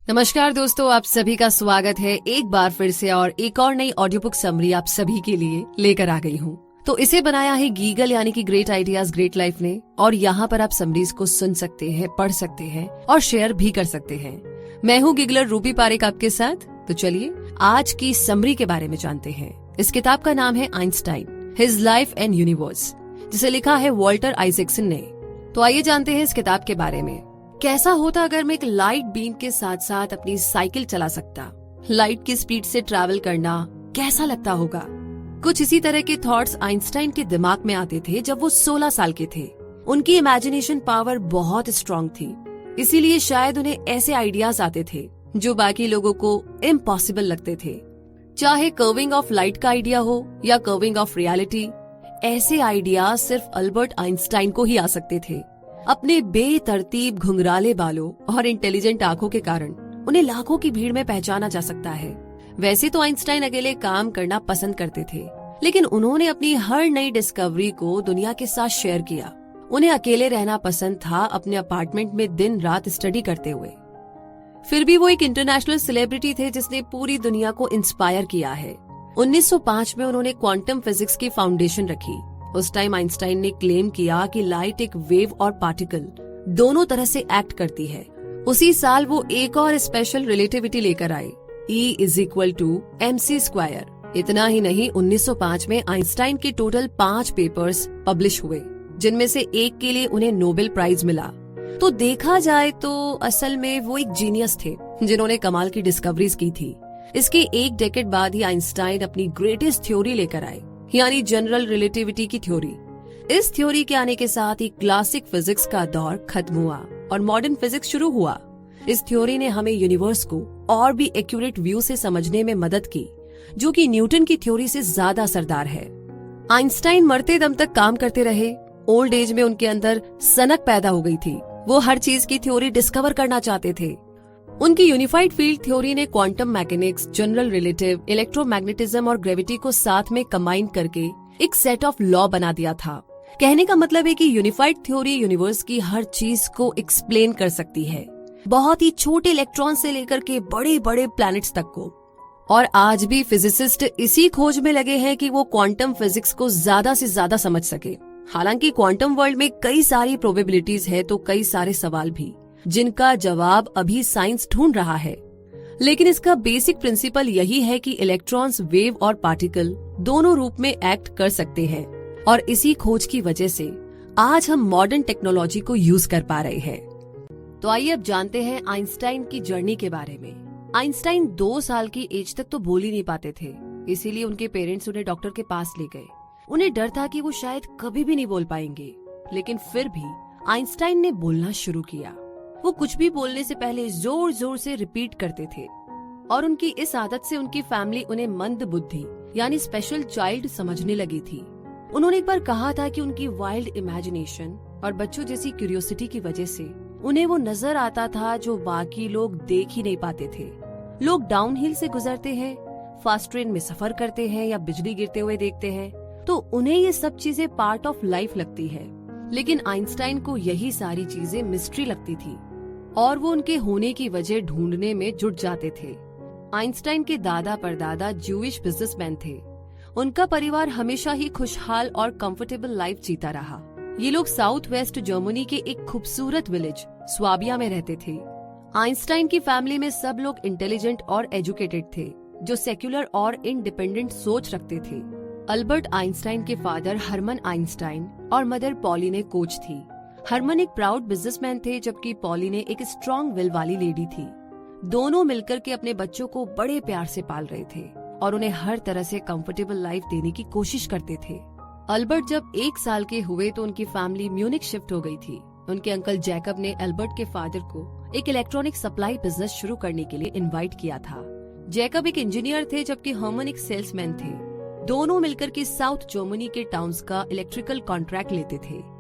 नमस्कार दोस्तों, आप सभी का स्वागत है एक बार फिर से और एक और नई ऑडियो बुक समरी आप सभी के लिए लेकर आ गई हूँ। तो इसे बनाया है गीगल यानी कि ग्रेट आइडियाज ग्रेट लाइफ ने, और यहाँ पर आप समरीज को सुन सकते हैं, पढ़ सकते हैं और शेयर भी कर सकते हैं। मैं हूँ गिगलर रूपी पारेख आपके साथ। तो चलिए आज की समरी के बारे में जानते हैं। इस किताब का नाम है Einstein, his life and universe, जिसे लिखा है वॉल्टर आइजैक्सन ने। तो आइए जानते हैं इस किताब के बारे में। कैसा होता अगर मैं एक लाइट बीम के साथ साथ अपनी साइकिल चला सकता? लाइट की स्पीड से ट्रैवल करना कैसा लगता होगा? कुछ इसी तरह के थॉट्स आइंस्टाइन के दिमाग में आते थे जब वो 16 साल के थे। उनकी इमेजिनेशन पावर बहुत स्ट्रांग थी, इसीलिए शायद उन्हें ऐसे आइडियाज आते थे जो बाकी लोगों को इम्पॉसिबल लगते थे। चाहे कर्विंग ऑफ लाइट का आइडिया हो या कर्विंग ऑफ रियलिटी, ऐसे आइडियाज सिर्फ अल्बर्ट आइंस्टाइन को ही आ सकते थे। अपने बेतरतीब घुंघराले बालों और इंटेलिजेंट आंखों के कारण उन्हें लाखों की भीड़ में पहचाना जा सकता है। वैसे तो आइंस्टाइन अकेले काम करना पसंद करते थे, लेकिन उन्होंने अपनी हर नई डिस्कवरी को दुनिया के साथ शेयर किया। उन्हें अकेले रहना पसंद था, अपने अपार्टमेंट में दिन रात स्टडी करते हुए। फिर भी वो एक इंटरनेशनल सेलिब्रिटी थे जिसने पूरी दुनिया को इंस्पायर किया है। 1905 में उन्होंने क्वांटम फिजिक्स की फाउंडेशन रखी। उस टाइम आइंस्टाइन ने क्लेम किया कि लाइट एक वेव और पार्टिकल दोनों तरह से एक्ट करती है। उसी साल वो एक और स्पेशल रिलेटिविटी लेकर आए, E=mc²। इतना ही नहीं, 1905 में आइंस्टाइन के टोटल 5 पेपर्स पब्लिश हुए, जिनमें से एक के लिए उन्हें नोबेल प्राइज मिला। तो देखा जाए तो असल में वो एक जीनियस थे जिन्होंने कमाल की डिस्कवरीज की थी। इसके एक डेकेड बाद ही आइंस्टाइन अपनी ग्रेटेस्ट थ्योरी लेकर आए, यानी जनरल रिलेटिविटी की थ्योरी। इस थ्योरी के आने के साथ ही क्लासिक फिजिक्स का दौर खत्म हुआ और मॉडर्न फिजिक्स शुरू हुआ। इस थ्योरी ने हमें यूनिवर्स को और भी एक्यूरेट व्यू से समझने में मदद की, जो कि न्यूटन की थ्योरी से ज्यादा असरदार है। आइंस्टाइन मरते दम तक काम करते रहे। ओल्ड एज में उनके अंदर सनक पैदा हो गई थी। वो हर चीज की थ्योरी डिस्कवर करना चाहते थे। उनकी यूनिफाइड फील्ड थ्योरी ने quantum mechanics, general relative, electromagnetism और ग्रेविटी को साथ में कंबाइन करके एक सेट ऑफ लॉ बना दिया था। कहने का मतलब है कि यूनिफाइड थ्योरी यूनिवर्स की हर चीज को एक्सप्लेन कर सकती है, बहुत ही छोटे इलेक्ट्रॉन से लेकर के बड़े बड़े प्लैनेट्स तक को। और आज भी फिजिसिस्ट इसी खोज में लगे हैं कि वो क्वांटम फिजिक्स को ज्यादा से ज्यादा समझ सके। हालांकि क्वांटम वर्ल्ड में कई सारी प्रोबेबिलिटीज है, तो कई सारे सवाल भी, जिनका जवाब अभी साइंस ढूंढ रहा है। लेकिन इसका बेसिक प्रिंसिपल यही है कि इलेक्ट्रॉन्स वेव और पार्टिकल दोनों रूप में एक्ट कर सकते हैं, और इसी खोज की वजह से आज हम मॉडर्न टेक्नोलॉजी को यूज कर पा रहे हैं। तो आइए अब जानते हैं आइंस्टाइन की जर्नी के बारे में। आइंस्टाइन 2 साल की एज तक तो बोल ही नहीं पाते थे, इसीलिए उनके पेरेंट्स उन्हें डॉक्टर के पास ले गए। उन्हें डर था कि वो शायद कभी भी नहीं बोल पाएंगे, लेकिन फिर भी आइंस्टाइन ने बोलना शुरू किया। वो कुछ भी बोलने से पहले जोर जोर से रिपीट करते थे, और उनकी इस आदत से उनकी फैमिली उन्हें मंद बुद्धि यानी स्पेशल चाइल्ड समझने लगी थी। उन्होंने एक बार कहा था कि उनकी वाइल्ड इमेजिनेशन और बच्चों जैसी क्यूरियोसिटी की वजह से उन्हें वो नजर आता था जो बाकी लोग देख ही नहीं पाते थे। लोग डाउनहिल से गुजरते हैं, फास्ट ट्रेन में सफर करते हैं या बिजली गिरते हुए देखते हैं, तो उन्हें ये सब चीजें पार्ट ऑफ लाइफ लगती है। लेकिन आइंस्टाइन को यही सारी चीजें मिस्ट्री लगती थी, और वो उनके होने की वजह ढूंढने में जुट जाते थे। आइंस्टाइन के दादा परदादा ज्यूइश बिजनेसमैन थे। उनका परिवार हमेशा ही खुशहाल और कंफर्टेबल लाइफ जीता रहा। ये लोग साउथ वेस्ट जर्मनी के एक खूबसूरत विलेज स्वाबिया में रहते थे। आइंस्टाइन की फैमिली में सब लोग इंटेलिजेंट और एजुकेटेड थे, जो सेक्युलर और इंडिपेंडेंट सोच रखते थे। अल्बर्ट आइंस्टाइन के फादर हरमन आइंस्टाइन और मदर पॉलिने कोच थी। हरमन एक प्राउड बिजनेसमैन थे, जबकि पॉलिने एक स्ट्रॉन्ग विल वाली लेडी थी। दोनों मिलकर के अपने बच्चों को बड़े प्यार से पाल रहे थे और उन्हें हर तरह से कंफर्टेबल लाइफ देने की कोशिश करते थे। अल्बर्ट जब 1 साल के हुए तो उनकी फैमिली म्यूनिक शिफ्ट हो गई थी। उनके अंकल जैकब ने अल्बर्ट के फादर को एक इलेक्ट्रॉनिक सप्लाई बिजनेस शुरू करने के लिए इनवाइट किया था। जैकब एक इंजीनियर थे, जबकि हरमन एक सेल्समैन थे। दोनों मिलकर के साउथ जर्मनी के टाउन्स का इलेक्ट्रिकल कॉन्ट्रैक्ट लेते थे।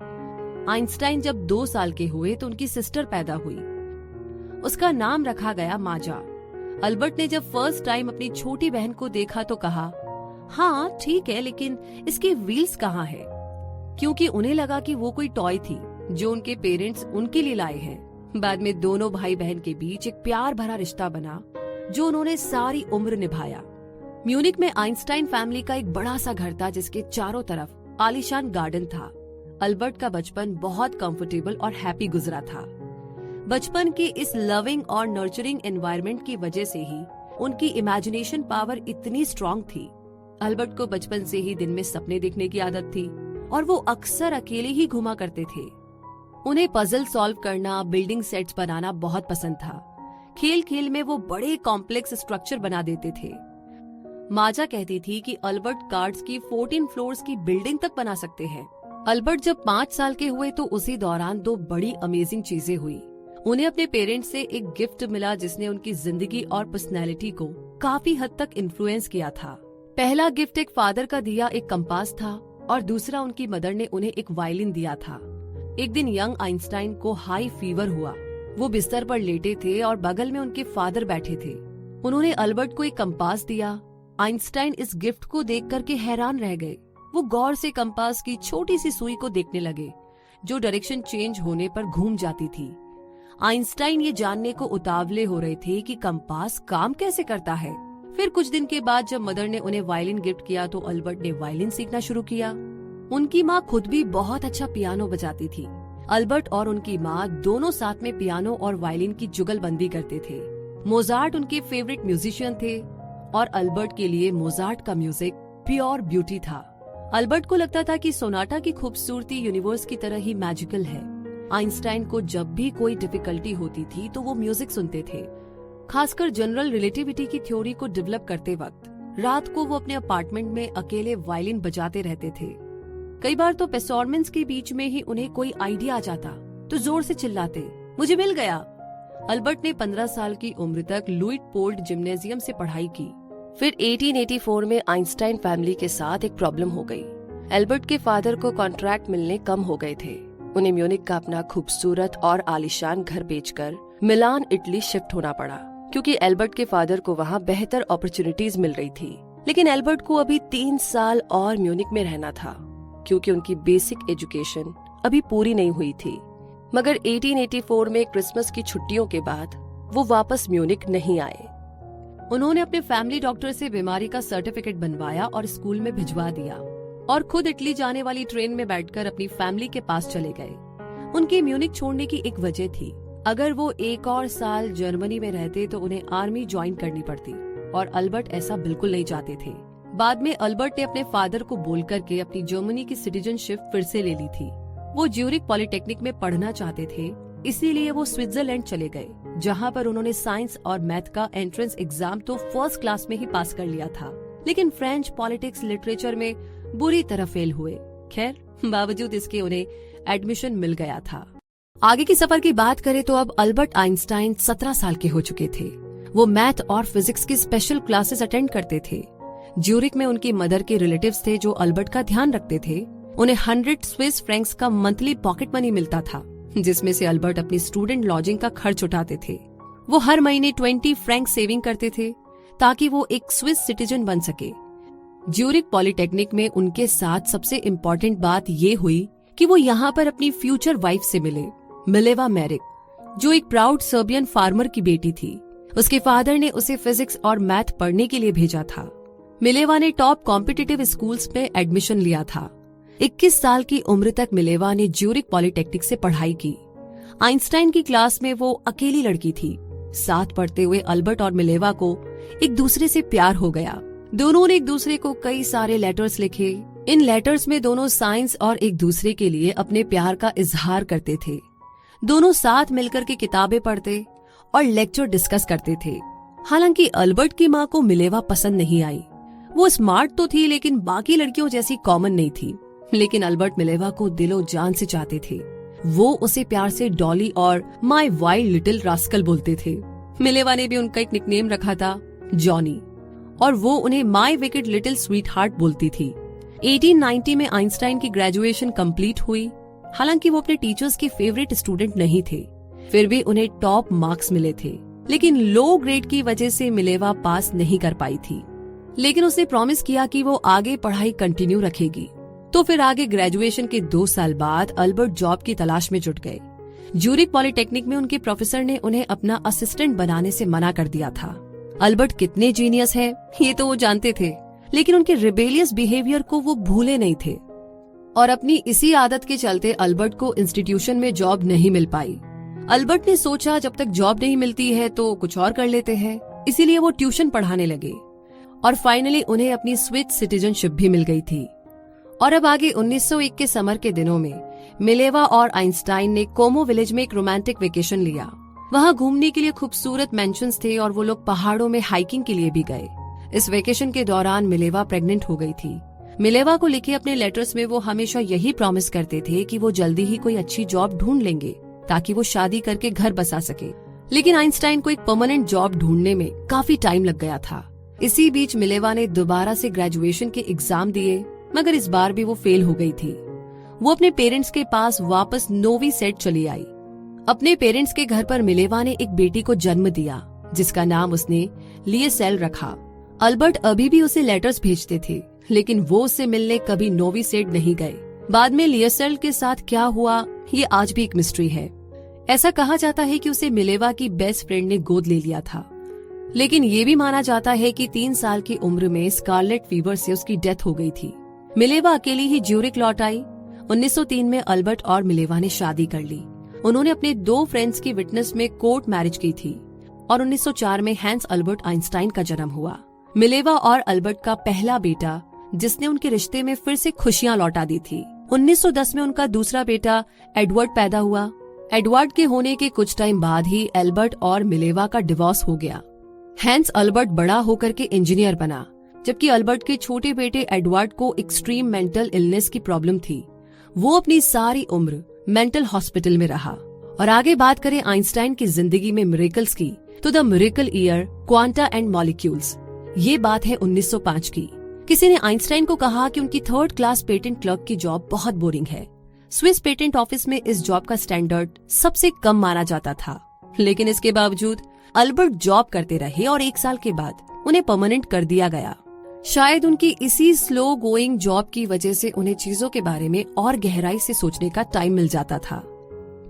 आइंस्टाइन जब 2 साल के हुए तो उनकी सिस्टर पैदा हुई। उसका नाम रखा गया माजा। अल्बर्ट ने जब फर्स्ट टाइम अपनी छोटी बहन को देखा तो कहा, हाँ ठीक है, लेकिन इसके व्हील्स कहाँ हैं? क्योंकि उन्हें लगा कि वो कोई टॉय थी जो उनके पेरेंट्स उनके लिए लाए हैं। बाद में दोनों भाई बहन के बीच एक प्यार भरा रिश्ता बना जो उन्होंने सारी उम्र निभाया। म्यूनिक में आइंस्टाइन फैमिली का एक बड़ा सा घर था जिसके चारों तरफ आलीशान गार्डन था। अल्बर्ट का बचपन बहुत कंफर्टेबल और हैप्पी गुजरा था। बचपन के इस लविंग और नर्चरिंग एनवायरनमेंट की वजह से ही उनकी इमेजिनेशन पावर इतनी स्ट्रांग थी। अल्बर्ट को बचपन से ही दिन में सपने देखने की आदत थी और वो अक्सर अकेले ही घुमा करते थे। उन्हें पजल सॉल्व करना, बिल्डिंग सेट्स बनाना बहुत पसंद था। खेल खेल में वो बड़े कॉम्प्लेक्स स्ट्रक्चर बना देते थे। माजा कहती थी कि अल्बर्ट कार्ड्स की 14 फ्लोर्स की बिल्डिंग तक बना सकते हैं। अल्बर्ट जब 5 साल के हुए तो उसी दौरान 2 बड़ी अमेजिंग चीजें हुई। उन्हें अपने पेरेंट्स से एक गिफ्ट मिला जिसने उनकी जिंदगी और पर्सनैलिटी को काफी हद तक इन्फ्लुएंस किया था। पहला गिफ्ट एक फादर का दिया एक कंपास था और दूसरा उनकी मदर ने उन्हें एक वायलिन दिया था। एक दिन यंग आइंस्टाइन को हाई फीवर हुआ। वो बिस्तर पर लेटे थे और बगल में उनके फादर बैठे थे। उन्होंने अल्बर्ट को एक कंपास दिया। आइंस्टाइन इस गिफ्ट को देख करके हैरान रह गए। वो गौर से कंपास की छोटी सी सुई को देखने लगे जो डायरेक्शन चेंज होने पर घूम जाती थी। आइंस्टाइन ये जानने को उतावले हो रहे थे कि कंपास काम कैसे करता है। फिर कुछ दिन के बाद जब मदर ने उन्हें वायलिन गिफ्ट किया तो अल्बर्ट ने वायलिन सीखना शुरू किया। उनकी माँ खुद भी बहुत अच्छा पियानो बजाती थी। अल्बर्ट और उनकी माँ दोनों साथ में पियानो और वायलिन की जुगलबंदी करते थे। मोजार्ट उनके फेवरेट म्यूजिशियन थे और अल्बर्ट के लिए मोजार्ट का म्यूजिक प्योर ब्यूटी था। अल्बर्ट को लगता था कि सोनाटा की खूबसूरती यूनिवर्स की तरह ही मैजिकल है। आइंस्टाइन को जब भी कोई डिफिकल्टी होती थी तो वो म्यूजिक सुनते थे। खासकर जनरल रिलेटिविटी की थ्योरी को डेवलप करते वक्त रात को वो अपने अपार्टमेंट में अकेले वायलिन बजाते रहते थे। कई बार तो परफॉर्मेंस के बीच में ही उन्हें कोई आइडिया आ जाता तो जोर से चिल्लाते, मुझे मिल गया। अल्बर्ट ने 15 साल की उम्र तक लुइटपोल्ड जिम्नेजियम से पढ़ाई की। फिर 1884 में आइंस्टाइन फैमिली के साथ एक प्रॉब्लम हो गई। अल्बर्ट के फादर को कॉन्ट्रैक्ट मिलने कम हो गए थे। उन्हें म्यूनिक का अपना खूबसूरत और आलीशान घर बेचकर मिलान, इटली शिफ्ट होना पड़ा क्योंकि अल्बर्ट के फादर को वहाँ बेहतर अपॉर्चुनिटीज मिल रही थी। लेकिन अल्बर्ट को अभी 3 साल और म्यूनिक में रहना था क्योंकि उनकी बेसिक एजुकेशन अभी पूरी नहीं हुई थी। मगर 1884 में क्रिसमस की छुट्टियों के बाद वो वापस म्यूनिक नहीं आए। उन्होंने अपने फैमिली डॉक्टर से बीमारी का सर्टिफिकेट बनवाया और स्कूल में भिजवा दिया और खुद इटली जाने वाली ट्रेन में बैठकर अपनी फैमिली के पास चले गए। उनकी म्यूनिक छोड़ने की एक वजह थी। अगर वो 1 और साल जर्मनी में रहते तो उन्हें आर्मी ज्वाइन करनी पड़ती और अल्बर्ट ऐसा बिल्कुल नहीं चाहते थे। बाद में अल्बर्ट ने अपने फादर को बोल करके अपनी जर्मनी की सिटीजनशिप फिर से ले ली थी। वो ज्यूरिक पॉलिटेक्निक में पढ़ना चाहते थे, इसीलिए वो स्विट्जरलैंड चले गए जहाँ पर उन्होंने साइंस और मैथ का एंट्रेंस एग्जाम तो फर्स्ट क्लास में ही पास कर लिया था, लेकिन फ्रेंच, पॉलिटिक्स, लिटरेचर में बुरी तरह फेल हुए। खैर, बावजूद इसके उन्हें एडमिशन मिल गया था। आगे की सफर की बात करें तो अब अल्बर्ट आइंस्टाइन 17 साल के हो चुके थे। वो मैथ और फिजिक्स की स्पेशल क्लासेस अटेंड करते थे। ज्यूरिक में उनकी मदर के रिलेटिव्स थे जो अल्बर्ट का ध्यान रखते थे। उन्हें 100 स्विस फ्रैंक्स का मंथली पॉकेट मनी मिलता था जिसमें से अल्बर्ट अपनी स्टूडेंट लॉजिंग का खर्च उठाते थे। वो हर महीने 20 फ्रैंक सेविंग करते थे ताकि वो एक स्विस सिटीजन बन सके। ज्यूरिक पॉलिटेक्निक में उनके साथ सबसे इम्पोर्टेंट बात ये हुई कि वो यहाँ पर अपनी फ्यूचर वाइफ से मिले, मिलेवा मैरिक, जो एक प्राउड सर्बियन फार्मर की बेटी थी। उसके फादर ने उसे फिजिक्स और मैथ पढ़ने के लिए भेजा था। मिलेवा ने टॉप कॉम्पिटिटिव स्कूल्स में एडमिशन लिया था। 21 साल की उम्र तक मिलेवा ने ज्यूरिक पॉलिटेक्निक से पढ़ाई की। आइंस्टाइन की क्लास में वो अकेली लड़की थी। साथ पढ़ते हुए अल्बर्ट और मिलेवा को एक दूसरे से प्यार हो गया। दोनों ने एक दूसरे को कई सारे लेटर्स लिखे। इन लेटर्स में दोनों साइंस और एक दूसरे के लिए अपने प्यार का इजहार करते थे। दोनों साथ मिलकर के किताबें पढ़ते और लेक्चर डिस्कस करते थे। हालांकि अल्बर्ट की माँ को मिलेवा पसंद नहीं आई। वो स्मार्ट तो थी लेकिन बाकी लड़कियों जैसी कॉमन नहीं थी। लेकिन अल्बर्ट मिलेवा को दिलो जान से चाहते थे। वो उसे प्यार से डॉली और माई वाइल्ड लिटिल रास्कल बोलते थे। मिलेवा ने भी उनका एक निकनेम रखा था, जॉनी, और वो उन्हें माई विकेड लिटिल स्वीट हार्ट बोलती थी। 1890 में आइंस्टाइन की ग्रेजुएशन कंप्लीट हुई। हालांकि वो अपने टीचर्स के फेवरेट स्टूडेंट नहीं थे, फिर भी उन्हें टॉप मार्क्स मिले थे। लेकिन लो ग्रेड की वजह से मिलेवा पास नहीं कर पाई थी। लेकिन उसने प्रॉमिस किया कि वो आगे पढ़ाई कंटिन्यू रखेगी। तो फिर आगे ग्रेजुएशन के 2 साल बाद अल्बर्ट जॉब की तलाश में जुट गए। ज्यूरिक पॉलिटेक्निक में उनके प्रोफेसर ने उन्हें अपना असिस्टेंट बनाने से मना कर दिया था। अल्बर्ट कितने जीनियस है ये तो वो जानते थे, लेकिन उनके रिबेलियस बिहेवियर को वो भूले नहीं थे। और अपनी इसी आदत के चलते अल्बर्ट को इंस्टीट्यूशन में जॉब नहीं मिल पाई। अल्बर्ट ने सोचा जब तक जॉब नहीं मिलती है तो कुछ और कर लेते हैं, इसीलिए वो ट्यूशन पढ़ाने लगे और फाइनली उन्हें अपनी स्विस सिटीजनशिप भी मिल गई थी। और अब आगे 1901 के समर के दिनों में मिलेवा और आइंस्टाइन ने कोमो विलेज में एक रोमांटिक वेकेशन लिया। वहाँ घूमने के लिए खूबसूरत मेंशंस थे और वो लोग पहाड़ों में हाइकिंग के लिए भी गए। इस वेकेशन के दौरान मिलेवा प्रेग्नेंट हो गई थी। मिलेवा को लिखे अपने लेटर्स में वो हमेशा यही प्रॉमिस करते थे कि वो जल्दी ही कोई अच्छी जॉब ढूंढ लेंगे ताकि वो शादी करके घर बसा सके। लेकिन आइंस्टाइन को एक परमानेंट जॉब ढूंढने में काफी टाइम लग गया था। इसी बीच मिलेवा ने दोबारा से ग्रेजुएशन के एग्जाम दिए, मगर इस बार भी वो फेल हो गई थी। वो अपने पेरेंट्स के पास वापस नोवी सेट चली आई। अपने पेरेंट्स के घर पर मिलेवा ने एक बेटी को जन्म दिया जिसका नाम उसने लिएसेल रखा। अल्बर्ट अभी भी उसे लेटर्स भेजते थे, लेकिन वो उससे मिलने कभी नोवी सेट नहीं गए। बाद में लिएसेल के साथ क्या हुआ ये आज भी एक मिस्ट्री है। ऐसा कहा जाता है कि उसे मिलेवा की बेस्ट फ्रेंड ने गोद ले लिया था, लेकिन ये भी माना जाता है कि 3 साल की उम्र में स्कारलेट फीवर से उसकी डेथ हो गई थी। मिलेवा अकेली ही ज्यूरिक लौट आई। 1903 में अल्बर्ट और मिलेवा ने शादी कर ली। उन्होंने अपने 2 फ्रेंड्स की विटनेस में कोर्ट मैरिज की थी और 1904 में हैंस अल्बर्ट आइंस्टाइन का जन्म हुआ। मिलेवा और अल्बर्ट का पहला बेटा जिसने उनके रिश्ते में फिर से खुशियां लौटा दी थी। 1910 में उनका दूसरा बेटा एडवर्ड पैदा हुआ। एडवर्ड के होने के कुछ टाइम बाद ही अल्बर्ट और मिलेवा का डिवोर्स हो गया। हैंस अल्बर्ट बड़ा होकर के इंजीनियर बना, जबकि अल्बर्ट के छोटे बेटे एडवर्ड को एक्सट्रीम मेंटल इलनेस की प्रॉब्लम थी। वो अपनी सारी उम्र मेंटल हॉस्पिटल में रहा। और आगे बात करें आइंस्टाइन की जिंदगी में मिरेकल्स की, तो the miracle year quanta and molecules, ये बात है 1905 की। किसी ने आइंस्टाइन को कहा कि उनकी 3rd क्लास पेटेंट क्लर्क की जॉब बहुत बोरिंग है। स्विस पेटेंट ऑफिस में इस जॉब का स्टैंडर्ड सबसे कम माना जाता था, लेकिन इसके बावजूद अल्बर्ट जॉब करते रहे और 1 साल के बाद उन्हें परमानेंट कर दिया गया। शायद उनकी इसी स्लो गोइंग जॉब की वजह से उन्हें चीजों के बारे में और गहराई से सोचने का टाइम मिल जाता था।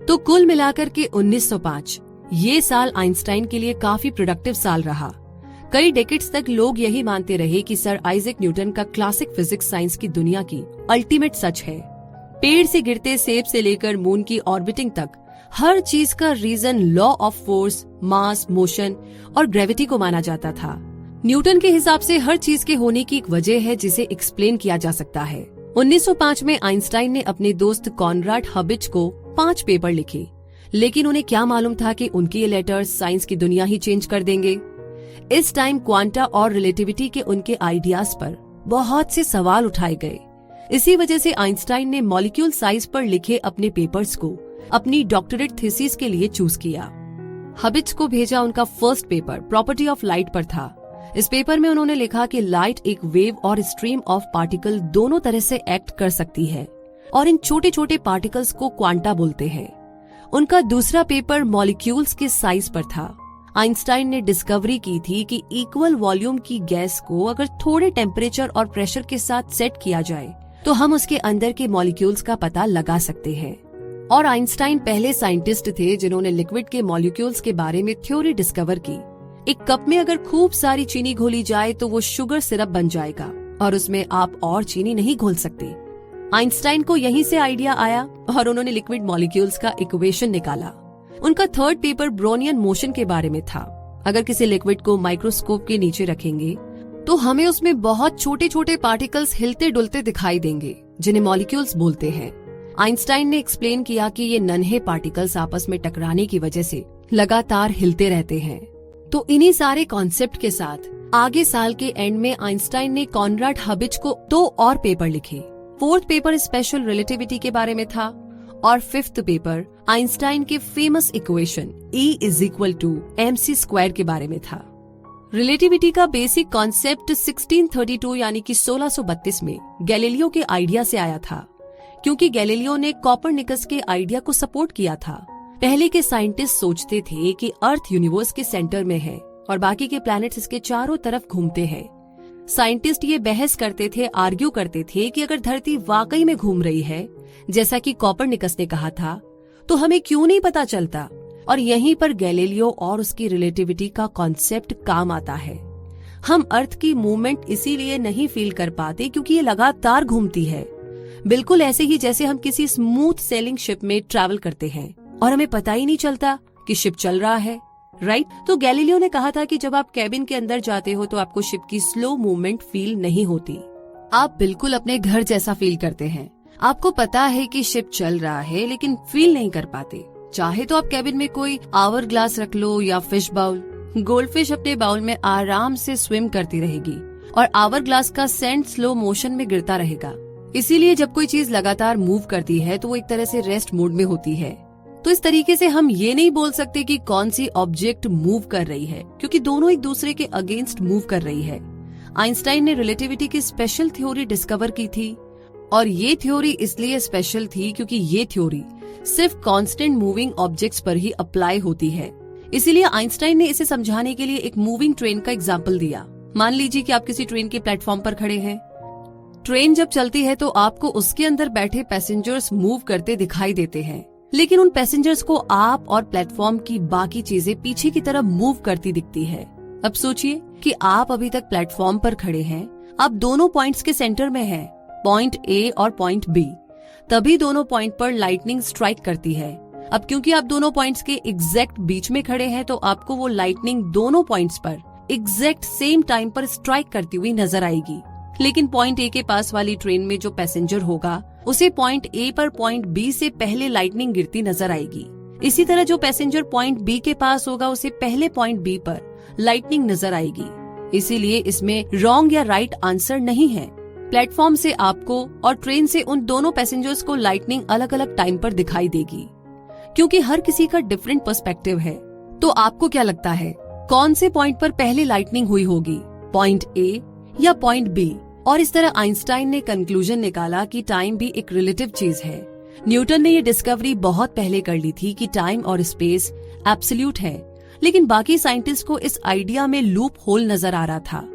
तो कुल मिलाकर के 1905 ये साल आइंस्टाइन के लिए काफी प्रोडक्टिव साल रहा। कई डेकेड्स तक लोग यही मानते रहे कि सर आइजैक न्यूटन का क्लासिक फिजिक्स साइंस की दुनिया की अल्टीमेट सच है। पेड़ से गिरते सेब से लेकर मून की ऑर्बिटिंग तक हर चीज का reason law of force, mass, motion और ग्रेविटी को माना जाता था। न्यूटन के हिसाब से हर चीज के होने की एक वजह है जिसे एक्सप्लेन किया जा सकता है। 1905 में आइंस्टाइन ने अपने दोस्त कॉनराड हबिच को 5 पेपर लिखे, लेकिन उन्हें क्या मालूम था कि उनके ये लेटर्स साइंस की दुनिया ही चेंज कर देंगे। इस टाइम क्वांटा और रिलेटिविटी के उनके आइडियाज पर बहुत से सवाल उठाए गए। इसी वजह से आइंस्टाइन ने मॉलिक्यूल साइज पर लिखे अपने पेपर्स को अपनी डॉक्टरेट थीसिस के लिए चूज किया। हबिच को भेजा उनका first paper property of light पर था। इस पेपर में उन्होंने लिखा कि लाइट एक वेव और स्ट्रीम ऑफ पार्टिकल दोनों तरह से एक्ट कर सकती है और इन छोटे छोटे पार्टिकल्स को क्वांटा बोलते हैं। उनका दूसरा पेपर मॉलिक्यूल्स के साइज पर था। आइंस्टाइन ने डिस्कवरी की थी कि इक्वल वॉल्यूम की गैस को अगर थोड़े टेम्परेचर और प्रेशर के साथ सेट किया जाए तो हम उसके अंदर के मॉलिक्यूल्स का पता लगा सकते हैं। और आइंस्टाइन पहले साइंटिस्ट थे जिन्होंने लिक्विड के मॉलिक्यूल्स के बारे में थ्योरी डिस्कवर की। एक कप में अगर खूब सारी चीनी घोली जाए तो वो शुगर सिरप बन जाएगा और उसमें आप और चीनी नहीं घोल सकते। आइंस्टाइन को यहीं से आइडिया आया और उन्होंने लिक्विड मॉलिक्यूल्स का इक्वेशन निकाला। उनका 3rd पेपर ब्रोनियन मोशन के बारे में था। अगर किसी लिक्विड को माइक्रोस्कोप के नीचे रखेंगे तो हमें उसमें बहुत छोटे छोटे पार्टिकल्स हिलते डुलते दिखाई देंगे जिन्हें मॉलिक्यूल्स बोलते हैं। आइंस्टाइन ने एक्सप्लेन किया कि ये नन्हे पार्टिकल्स आपस में टकराने की वजह से लगातार हिलते रहते हैं। तो इन्हीं सारे कॉन्सेप्ट के साथ आगे साल के एंड में आइंस्टाइन ने कॉनराड हबिच को 2 और पेपर लिखे। 4th पेपर स्पेशल रिलेटिविटी के बारे में था और 5th पेपर आइंस्टाइन के फेमस इक्वेशन E=mc² के बारे में था। रिलेटिविटी का बेसिक कॉन्सेप्ट 1632 यानी कि 1632 में गैलीलियो के आइडिया से आया था, क्योंकि गैलीलियो ने कॉपरनिकस के आइडिया को सपोर्ट किया था। पहले के साइंटिस्ट सोचते थे कि अर्थ यूनिवर्स के सेंटर में है और बाकी के प्लैनेट्स इसके चारों तरफ घूमते हैं। साइंटिस्ट ये बहस करते थे, आर्ग्यू करते थे कि अगर धरती वाकई में घूम रही है जैसा कि कॉपरनिकस ने कहा था, तो हमें क्यों नहीं पता चलता? और यहीं पर गैलीलियो और उसकी रिलेटिविटी का कॉन्सेप्ट काम आता है। हम अर्थ की मूवमेंट इसीलिए नहीं फील कर पाते क्योंकि ये लगातार घूमती है, बिल्कुल ऐसे ही जैसे हम किसी स्मूथ सेलिंग शिप में ट्रैवल करते हैं और हमें पता ही नहीं चलता कि शिप चल रहा है, राइट? तो गैलीलियो ने कहा था कि जब आप कैबिन के अंदर जाते हो तो आपको शिप की स्लो मूवमेंट फील नहीं होती। आप बिल्कुल अपने घर जैसा फील करते हैं। आपको पता है कि शिप चल रहा है लेकिन फील नहीं कर पाते। चाहे तो आप कैबिन में कोई आवर ग्लास रख लो या फिश बाउल। गोल्डफिश अपने बाउल में आराम से स्विम करती रहेगी और आवर ग्लास का सेंट स्लो मोशन में गिरता रहेगा। इसीलिए जब कोई चीज लगातार मूव करती है तो वो एक तरह से रेस्ट मोड में होती है। तो इस तरीके से हम ये नहीं बोल सकते कि कौन सी ऑब्जेक्ट मूव कर रही है, क्योंकि दोनों एक दूसरे के अगेंस्ट मूव कर रही है। आइंस्टाइन ने रिलेटिविटी की स्पेशल थ्योरी डिस्कवर की थी और ये थ्योरी इसलिए स्पेशल थी क्योंकि ये थ्योरी सिर्फ कांस्टेंट मूविंग ऑब्जेक्ट्स पर ही अप्लाई होती है। इसीलिए आइंस्टाइन ने इसे समझाने के लिए एक मूविंग ट्रेन का एग्जाम्पल दिया। मान लीजिए कि आप किसी ट्रेन के प्लेटफॉर्म पर खड़े हैं। ट्रेन जब चलती है तो आपको उसके अंदर बैठे पैसेंजर्स मूव करते दिखाई देते हैं, लेकिन उन पैसेंजर्स को आप और प्लेटफॉर्म की बाकी चीजें पीछे की तरफ मूव करती दिखती है। अब सोचिए कि आप अभी तक प्लेटफॉर्म पर खड़े हैं, आप दोनों पॉइंट्स के सेंटर में हैं, पॉइंट ए और पॉइंट बी। तभी दोनों पॉइंट पर लाइटनिंग स्ट्राइक करती है। अब क्योंकि आप दोनों पॉइंट्स के एग्जैक्ट बीच में खड़े हैं तो आपको वो लाइटनिंग दोनों पॉइंट्स पर एग्जैक्ट सेम टाइम पर स्ट्राइक करती हुई नजर आएगी। लेकिन पॉइंट ए के पास वाली ट्रेन में जो पैसेंजर होगा उसे पॉइंट ए पर पॉइंट बी से पहले लाइटनिंग गिरती नजर आएगी। इसी तरह जो पैसेंजर पॉइंट बी के पास होगा उसे पहले पॉइंट बी पर लाइटनिंग नजर आएगी। इसीलिए इसमें रॉन्ग या राइट आंसर नहीं है। प्लेटफॉर्म से आपको और ट्रेन से उन दोनों पैसेंजर्स को लाइटनिंग अलग अलग टाइम पर दिखाई देगी, क्योंकि हर किसी का डिफरेंट पर्सपेक्टिव है। तो आपको क्या लगता है कौन से पॉइंट पर पहले लाइटनिंग हुई होगी, पॉइंट ए या पॉइंट बी? और इस तरह आइंस्टाइन ने कंक्लूजन निकाला कि टाइम भी एक रिलेटिव चीज है। न्यूटन ने ये डिस्कवरी बहुत पहले कर ली थी कि टाइम और स्पेस एब्सोल्यूट है, लेकिन बाकी साइंटिस्ट को इस आइडिया में लूप होल नजर आ रहा था।